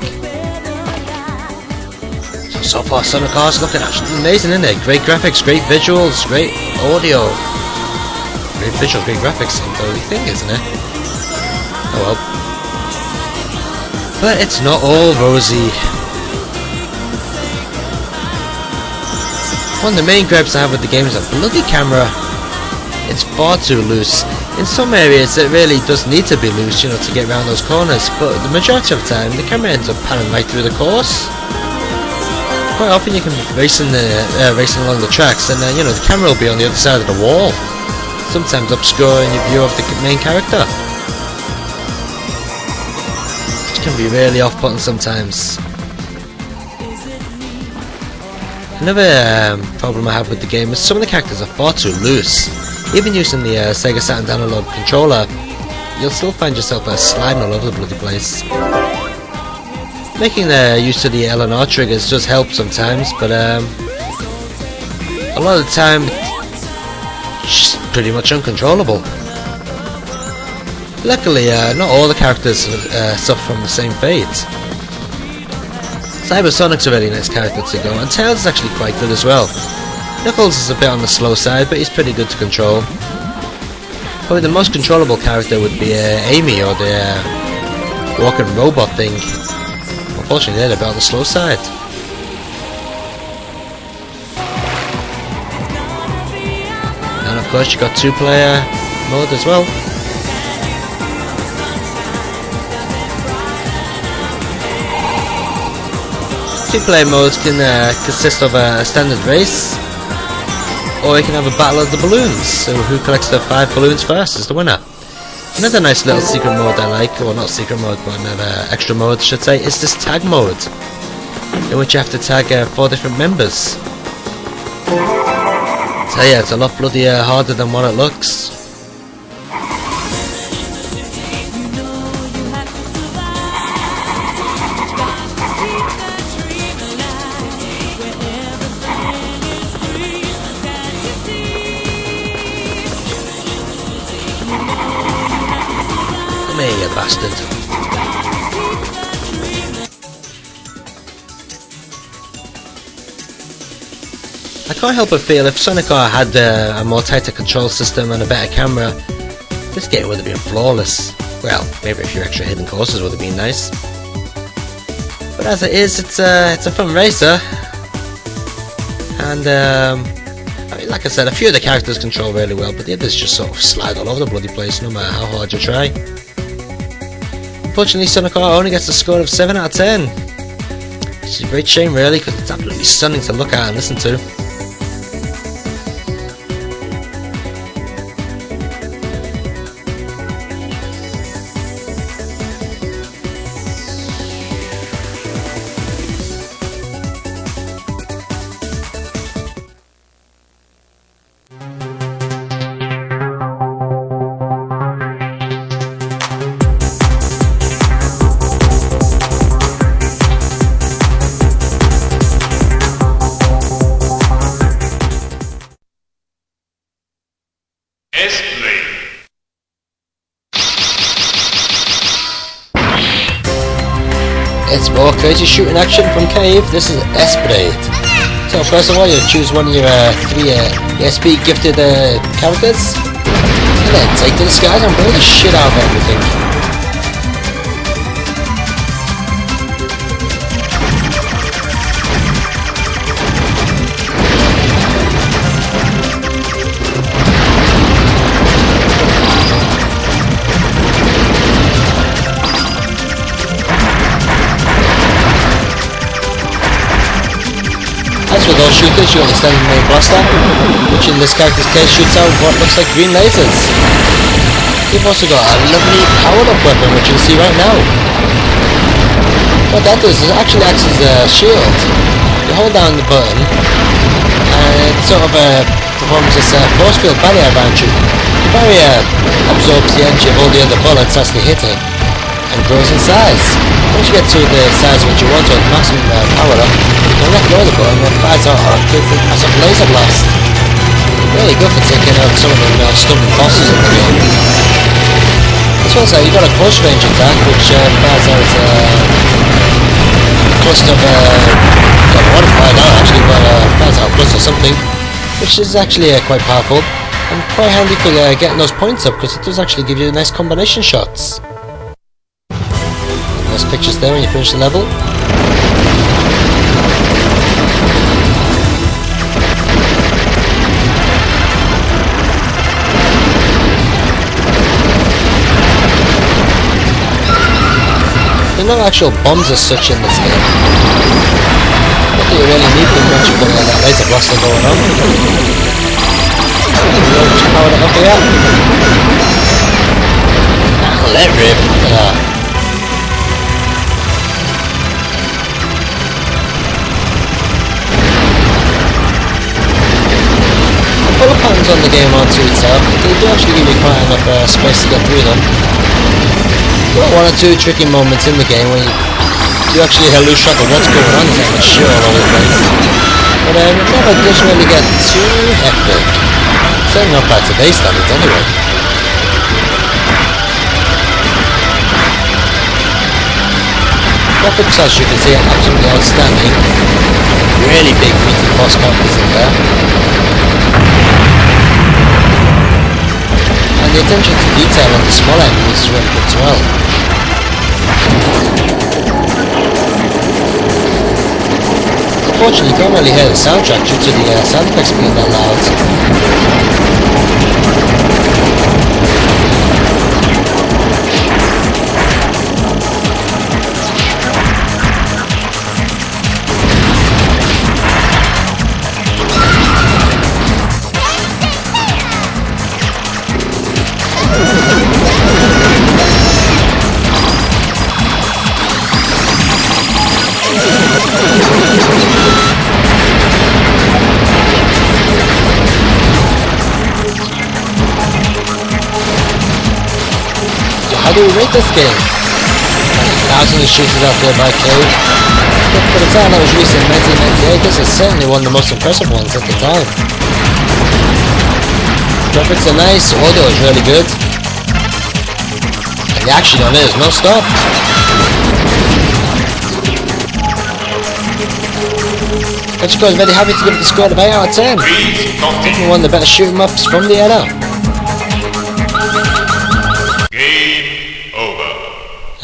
So far Sonic R's looking absolutely amazing, isn't it? Great graphics, great visuals, great audio. Great visuals, great graphics, the only thing, isn't it? Oh well. But it's not all rosy. One of the main gripes I have with the game is a bloody camera. It's far too loose. In some areas it really does need to be loose, you know, to get around those corners, but the majority of the time the camera ends up panning right through the course. Quite often you can be racing along the tracks and you know, the camera will be on the other side of the wall, sometimes obscuring your view of the main character. Can be really off-putting sometimes. Another problem I have with the game is some of the characters are far too loose. Even using the Sega Saturn analog controller, you'll still find yourself sliding all over the bloody place. Making use of the L and R triggers does help sometimes, but a lot of the time it's just pretty much uncontrollable. Luckily, not all the characters suffer from the same fate. Sonic's a really nice character to go, and Tails is actually quite good as well. Knuckles is a bit on the slow side, but he's pretty good to control. Probably the most controllable character would be Amy, or the walking robot thing. Unfortunately, they're a bit on the slow side. And of course, you got 2-player mode as well. Two-player modes can consist of a standard race, or you can have a battle of the balloons. So who collects the 5 balloons first is the winner. Another nice little secret mode I like, or not secret mode, but another extra mode I should say, is this tag mode, in which you have to tag 4 different members. So yeah, it's a lot bloody harder than what it looks. Come here, you bastard. I can't help but feel if Sonic R had a more tighter control system and a better camera, this game would have been flawless. Well, maybe a few extra hidden courses would have been nice. But as it is, it's a fun racer. And I mean, like I said, a few of the characters control really well, but the others just sort of slide all over the bloody place no matter how hard you try. Unfortunately, Sonic R only gets a score of 7 out of 10. Which is a great shame really, because it's absolutely stunning to look at and listen to. It's more crazy shooting action from Cave. This is ESPRADE. So first of all, you choose one of your 3 ESP gifted characters, and then take to the skies and blow the shit out of everything. As with all shooters, you got the standard main blaster, which in this character's case shoots out what looks like green lasers. You've also got a lovely powered-up weapon, which you can see right now. What that does is it actually acts as a shield. You hold down the button, and it sort of performs this force field barrier around you. The barrier absorbs the energy of all the other bullets as they hit it, and grows in size. Once you get to the size which you want, or the maximum power up, you can let go of the button and it fires out a massive laser blast. Really good for taking out some of the stubborn bosses in the game. This one's you got a close range attack which fires out a cluster of I don't know what it fired out actually, but fires out a cluster or something, which is actually quite powerful and quite handy for getting those points up, because it does actually give you nice combination shots. Nice pictures there when you finish the level. There are no actual bombs as such in this game. Not that you really need them once you've got that laser blaster going on. Just power it up here. Let rip. Bullet patterns on the game aren't too tough, but they do actually give you quite enough space to get through them. There are 1 or 2 tricky moments in the game where you actually lose track of what's going on, there's like shit all over the place. But it never does really get too hectic. Certainly not by today's standards anyway. Graphics, as you can see, are absolutely outstanding. Really big meaty boss characters in there. And the attention to detail on the small enemies is really good as well. Unfortunately, you can't really hear the soundtrack due to the sound effects being that loud. How do we rate this game? Thousands of shooters out there by code. But for the time that was released in 1998, this is certainly one of the most impressive ones at the time. Graphics are nice, audio is really good. And the action on it is non-stop. Retro is very happy to give it a score of 8 out of 10. Definitely one of the better shoot 'em ups from the era.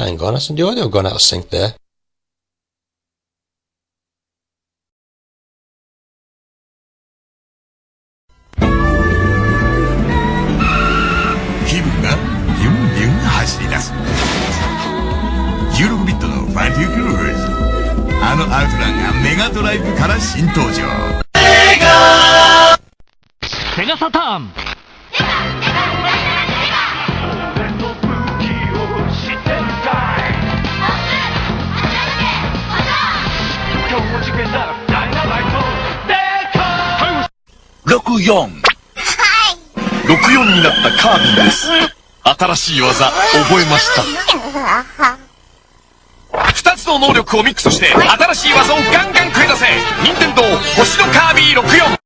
Hang on, hasn't the audio gone out of sync there? Sega Saturn! Lokuyon 64になったカービィです。新しい技覚えました。2つの能力をミックスして新しい技をガンガン繰り出せ。任天堂星のカービィ64。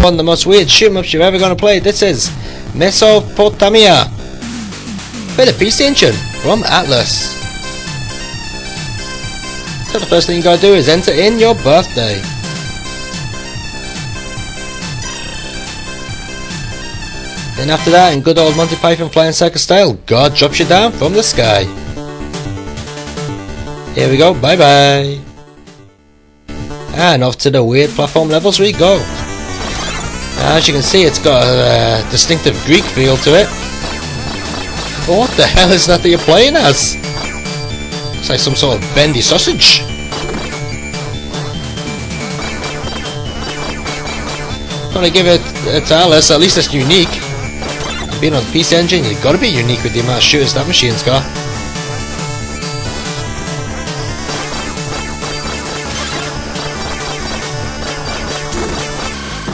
One of the most weird shoot-em-ups you're ever going to play. This is Mesopotamia with a PC engine from Atlas. So the first thing you gotta do is enter in your birthday. Then after that, in good old Monty Python flying circus style, God drops you down from the sky. Here we go, bye bye. And off to the weird platform levels we go. As you can see, it's got a distinctive Greek feel to it. But what the hell is that you're playing as? Looks like some sort of bendy sausage. Gotta give it to Alice, at least it's unique. Being on the PC engine, you've gotta be unique with the amount of shooters that machine's got.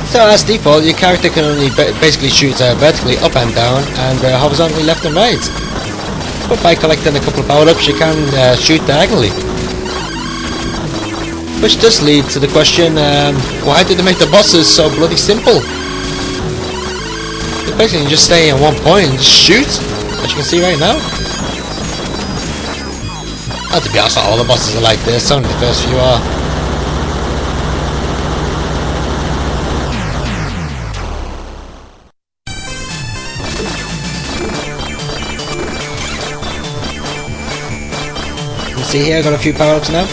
So as default, your character can only basically shoot vertically up and down and horizontally left and right. But by collecting a couple of power-ups you can shoot diagonally. Which does lead to the question, why did they make the bosses so bloody simple? You're basically just stay in one point and just shoot, as you can see right now. Oh, to be honest, not all the bosses are like this, only the first few are. See here, I got a few power-ups now.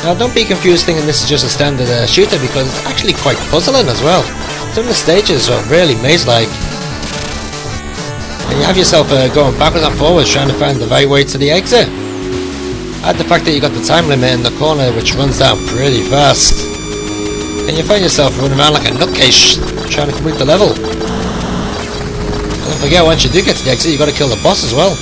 Now don't be confused thinking this is just a standard shooter, because it's actually quite puzzling as well. Some of the stages are really maze-like. And you have yourself going backwards and forwards trying to find the right way to the exit. Add the fact that you got the time limit in the corner which runs down pretty fast. And you find yourself running around like a nutcase trying to complete the level. And don't forget, once you do get to the exit, you got to kill the boss as well.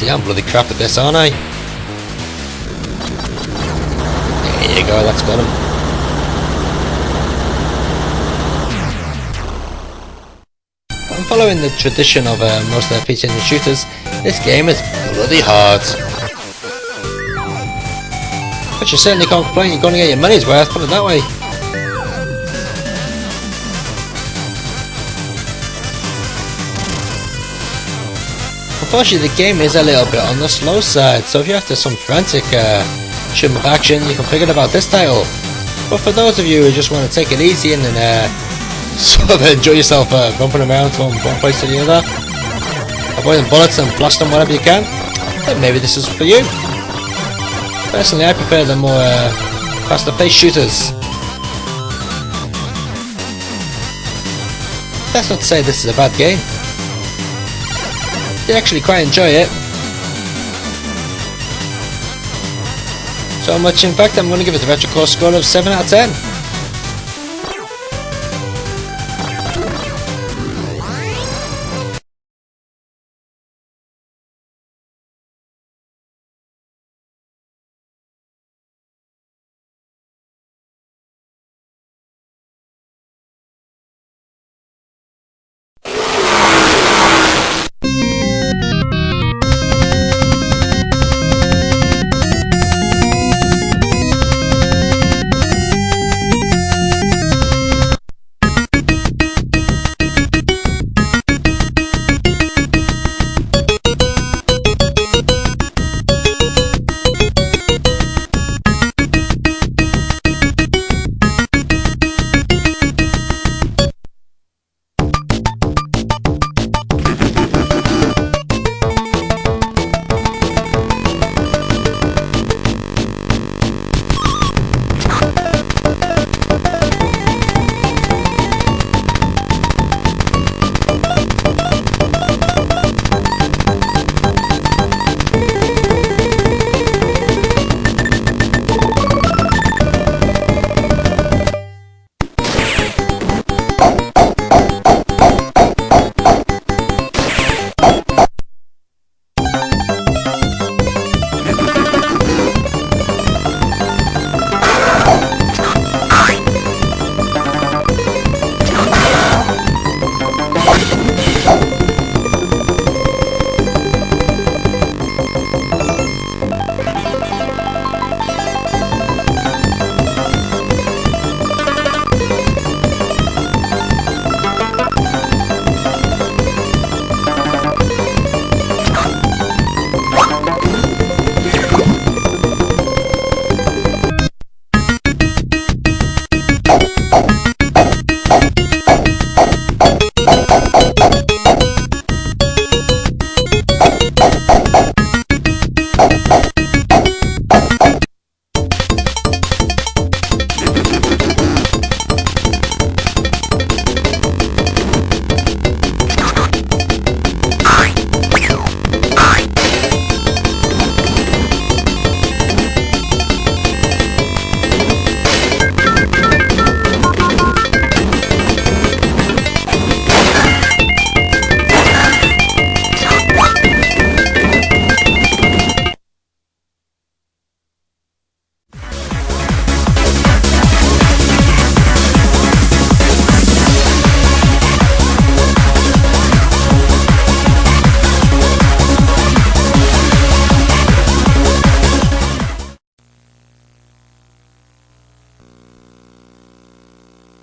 See, I'm bloody crap at this, aren't I? There you go, that's got him. I'm following the tradition of most RPG shooters. This game is bloody hard. But you certainly can't complain, you're going to get your money's worth, put it that way. Unfortunately, the game is a little bit on the slow side, so if you're after some frantic shoot 'em up action, you can forget about this title. But for those of you who just want to take it easy and sort of enjoy yourself bumping around from one place to the other, avoiding bullets and blasting whatever you can, then maybe this is for you. Personally, I prefer the more faster-paced shooters. That's not to say this is a bad game. I actually quite enjoy it. So much, in fact, I'm going to give it a Retrocore score of 7 out of 10.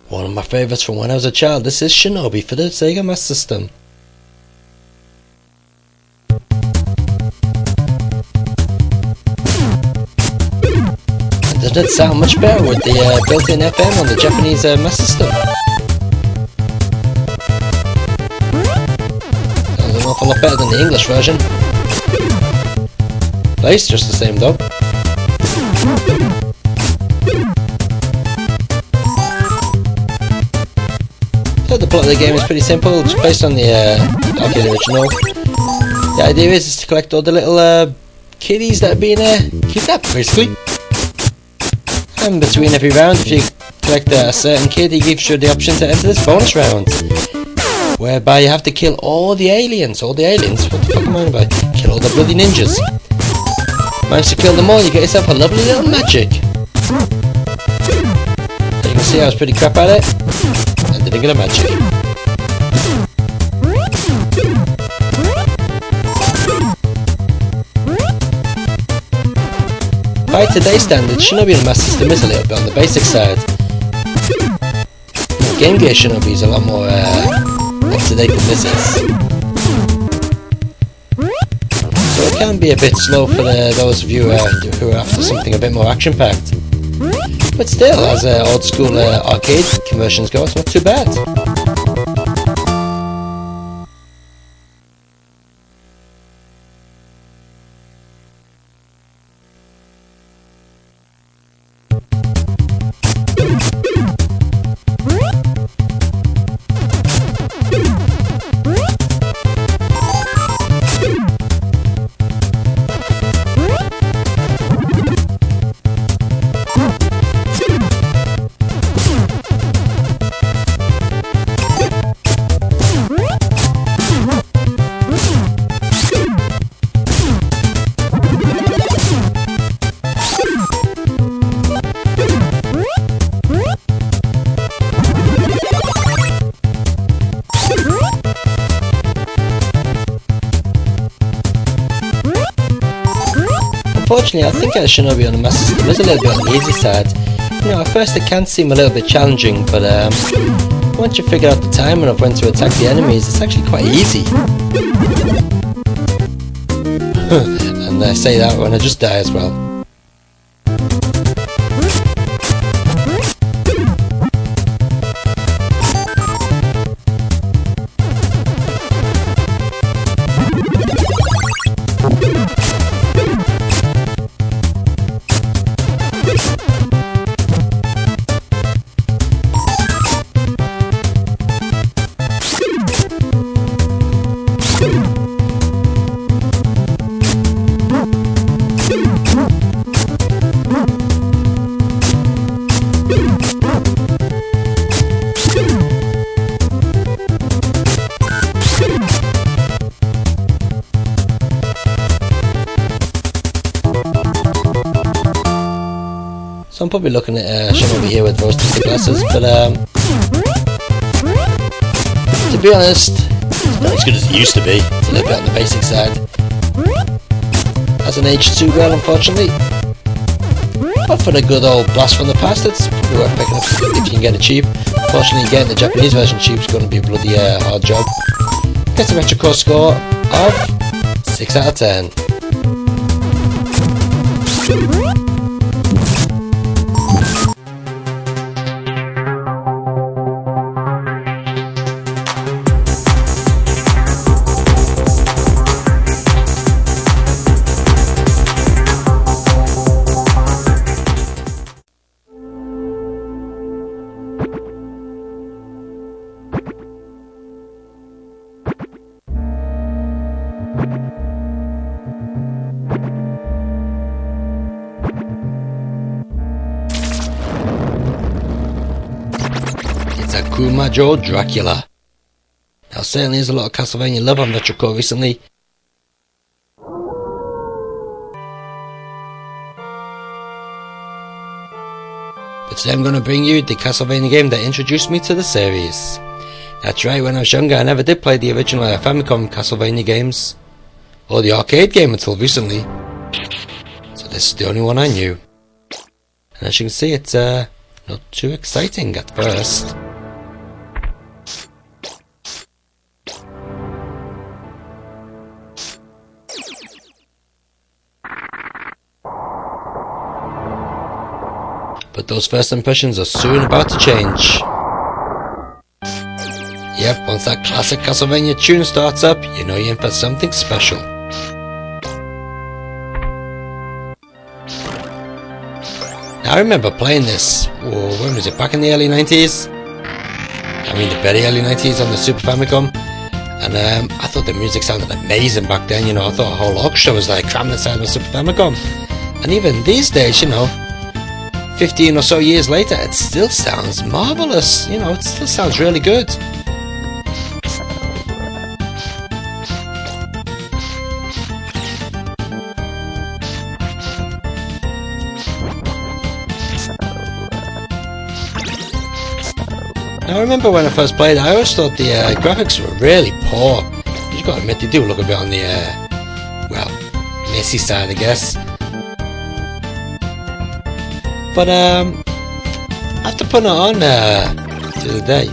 One of my favourites from when I was a child. This is Shinobi for the Sega Master System. And does it sound much better with the built-in FM on the Japanese Master System? Sounds an awful lot better than the English version. Plays just the same though. So the plot of the game is pretty simple, just based on the arcade original. The idea is to collect all the little kiddies that have been kidnapped, basically. And between every round, if you collect a certain kid, he gives you the option to enter this bonus round. whereby you have to kill all the aliens. What the fuck am I on about? Kill all the bloody ninjas. Manage to kill them all, you get yourself a lovely little magic. So you can see I was pretty crap at it, and didn't get a magic. By today's standards, Shinobi on the Master System is a little bit on the basic side. Game Gear Shinobi is a lot more up to date than this is. So it can be a bit slow for those of you who are after something a bit more action packed. But still, as old school arcade conversions go, it's not too bad. Unfortunately, I think Shinobi on the Master System is a little bit on the easy side. You know, at first it can seem a little bit challenging, but once you figure out the timing of when to attack the enemies, it's actually quite easy. And I say that when I just die as well. So I'm probably looking at Shinobi here with rose-tinted glasses, but to be honest, it's not as good as it used to be. It's a little bit on the basic side. Hasn't aged too well, unfortunately. But for the good old blast from the past, it's probably worth picking up if you can get it cheap. Unfortunately, getting the Japanese version cheap is going to be a bloody hard job. Gets a retro core score of 6 out of 10. Akumajo Dracula. Now certainly there's a lot of Castlevania love on Retro Core recently. But today I'm going to bring you the Castlevania game that introduced me to the series. That's right, when I was younger I never did play the original Famicom Castlevania games, or the arcade game until recently. So this is the only one I knew. And as you can see, it's not too exciting at first. But those first impressions are soon about to change. Yep, once that classic Castlevania tune starts up, you know you're in for something special. Now I remember playing this, when was it, back in the early 90s? I mean the very early 90s on the Super Famicom. And I thought the music sounded amazing back then, you know, I thought a whole orchestra was like crammed inside the Super Famicom. And even these days, you know, 15 or so years later, it still sounds marvellous, you know, it still sounds really good. Now I remember when I first played it, I always thought the graphics were really poor. You gotta admit, they do look a bit on the, well, messy side, I guess. But after putting it on the other day,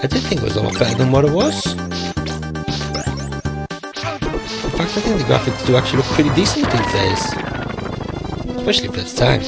I did think it was a lot better than what it was. In fact, I think the graphics do actually look pretty decent these days, especially for its time.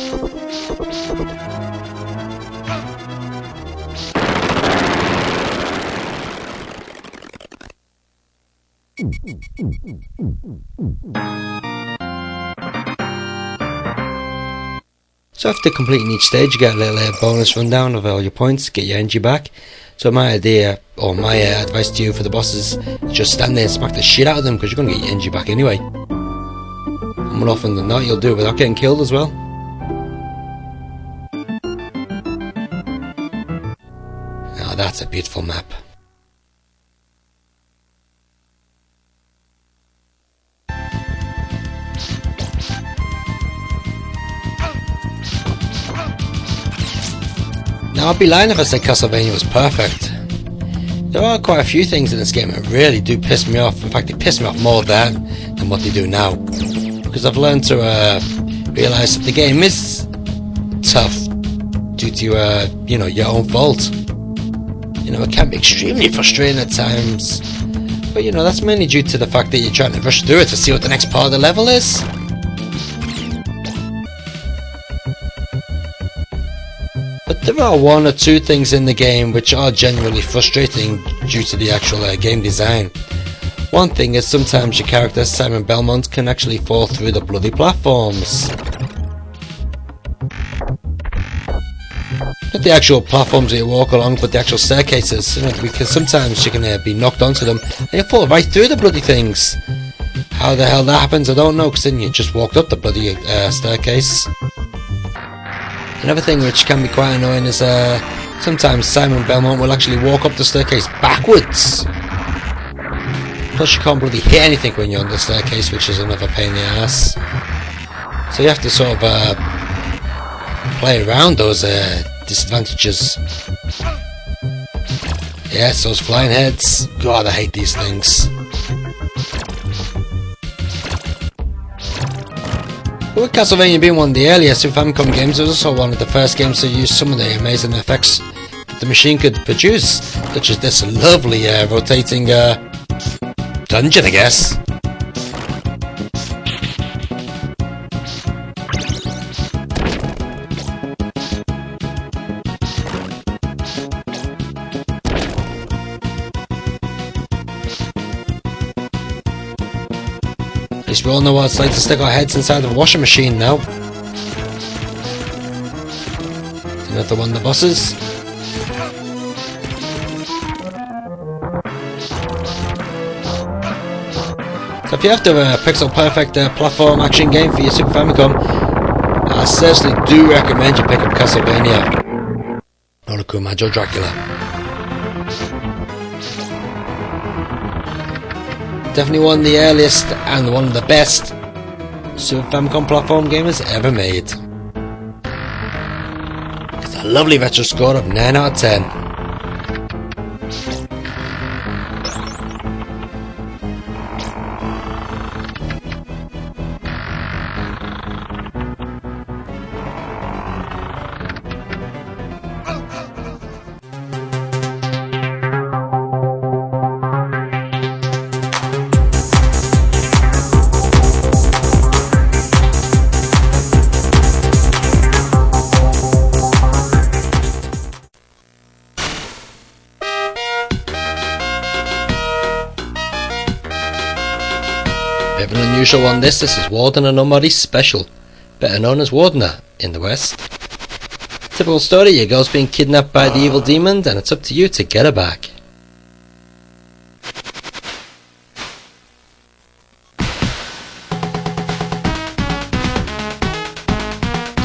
So after completing each stage, you get a little bonus rundown of all your points, get your energy back. So my idea, or my advice to you for the bosses, is just stand there and smack the shit out of them, because you're going to get your energy back anyway. And more often than not, you'll do it without getting killed as well. Now that's a beautiful map. Now I'd be lying if I said Castlevania was perfect. There are quite a few things in this game that really do piss me off. In fact, they piss me off more then than what they do now. Because I've learned to realise that the game is tough due to, you know, your own fault. You know, it can be extremely frustrating at times. But, you know, that's mainly due to the fact that you're trying to rush through it to see what the next part of the level is. There are one or two things in the game which are genuinely frustrating due to the actual game design. One thing is sometimes your character, Simon Belmont, can actually fall through the bloody platforms. Not the actual platforms that you walk along, but the actual staircases, you know, because sometimes you can be knocked onto them and you fall right through the bloody things. How the hell that happens, I don't know, because then you just walked up the bloody staircase. Another thing which can be quite annoying is sometimes Simon Belmont will actually walk up the staircase backwards. Plus you can't bloody hit anything when you're on the staircase, which is another pain in the ass. So you have to sort of play around those disadvantages. Yes, those flying heads. God, I hate these things. But with Castlevania being one of the earlier Super Famicom games, it was also one of the first games to use some of the amazing effects that the machine could produce, such as this lovely rotating dungeon, I guess. At least we all know what it's like to stick our heads inside of a washing machine now. Another one of the bosses. So if you have to have a pixel perfect platform action game for your Super Famicom, I seriously do recommend you pick up Castlevania or Akumajo Dracula. Definitely one of the earliest and one of the best Super Famicom platform gamers ever made. It's a lovely retro score of 9 out of 10. Bit of an unusual one this is Wardner and Mori Special, better known as Wardner in the West. Typical story, your girl's being kidnapped by the evil demon and it's up to you to get her back.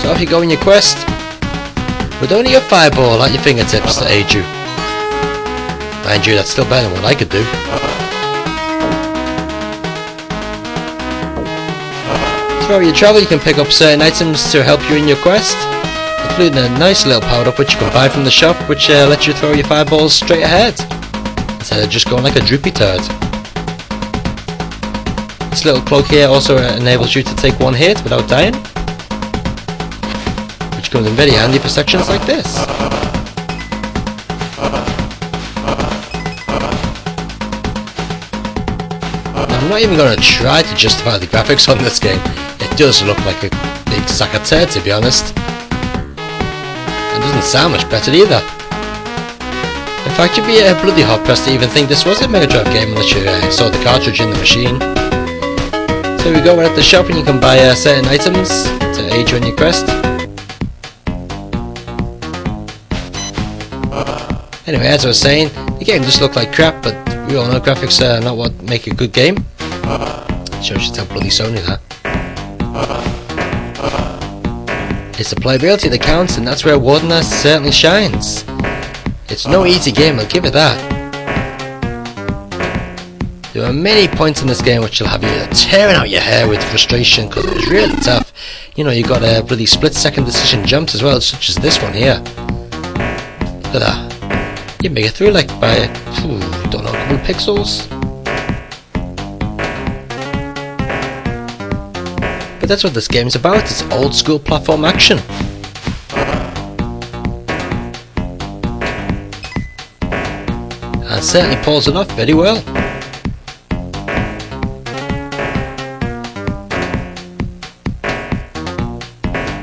So off you go in your quest, with only a fireball at your fingertips to aid you. Mind you, that's still better than what I could do. Throughout your travel you can pick up certain items to help you in your quest, including a nice little power up which you can buy from the shop, which lets you throw your fireballs straight ahead instead of just going like a droopy turd. This little cloak here also enables you to take one hit without dying, which comes in very handy for sections like this. Now, I'm not even going to try to justify the graphics on this game. It does look like a big sack of turd, to be honest. It doesn't sound much better either. In fact, you'd be bloody hard pressed to even think this was a Mega Drive game unless you saw the cartridge in the machine. So we go, we're at the shop and you can buy certain items to aid you in your quest. Anyway, as I was saying, the game does look like crap, but we all know graphics are not what make a good game. Shows you how bloody Sony that. It's the playability that counts, and that's where Wardner certainly shines. It's no easy game, I'll give it that. There are many points in this game which will have you tearing out your hair with frustration because it's really tough. You know, you've got a bloody split-second decision jumps as well, such as this one here. Look at that. You make it through like by, don't know, a couple of pixels. But that's what this game is about. It's old school platform action. And certainly pulls it off very well.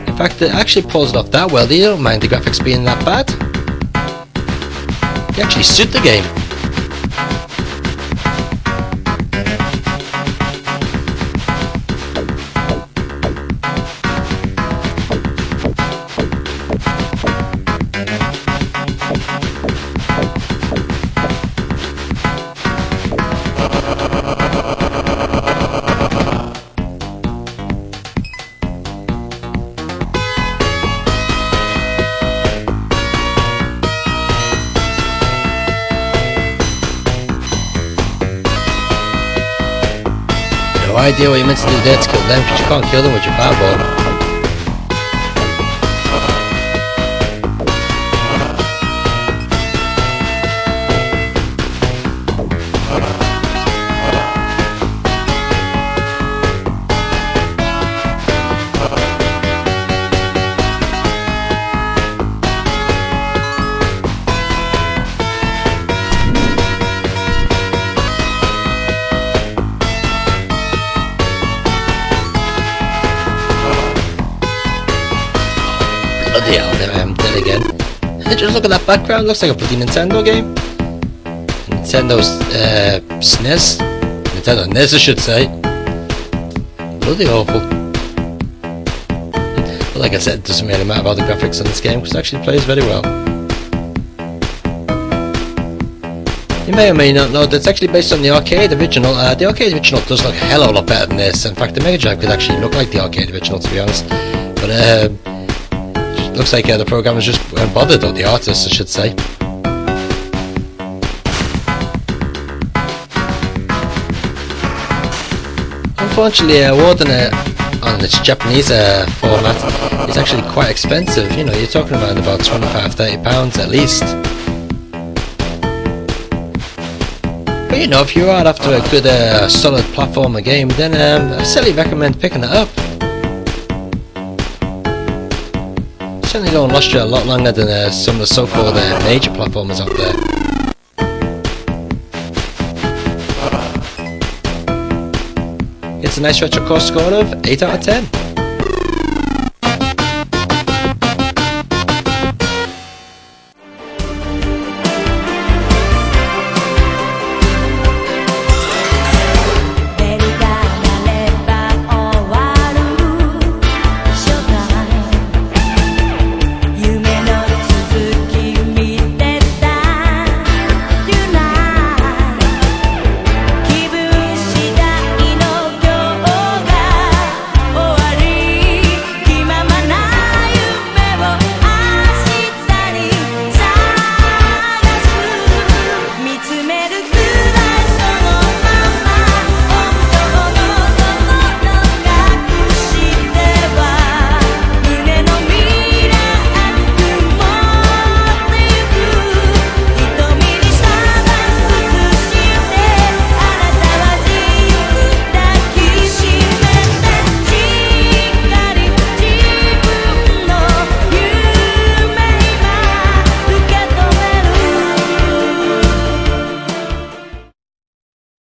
In fact, it actually pulls it off that well. You don't mind the graphics being that bad. They actually suit the game. No idea what you meant to do there to kill them, because you can't kill them with your fireball. Bloody hell, there I am dead again. Just look at that background, looks like a bloody Nintendo game. Nintendo's SNES. Nintendo NES I should say. Bloody awful. But like I said, it doesn't really matter about the graphics on this game because it actually plays very well. You may or may not know that it's actually based on the arcade original. The arcade original does look a hell of a lot better than this. In fact, the Mega Drive could actually look like the arcade original, to be honest. But looks like the programmers just weren't bothered, or the artists I should say. Unfortunately, Wardner on its Japanese format is actually quite expensive. You know, you're talking about £25–30 at least. But you know, if you are after a good solid platformer game, then I certainly recommend picking it up. Certainly don't last you a lot longer than some of the so-called major platformers out there. It's a nice retro core score of 8 out of 10.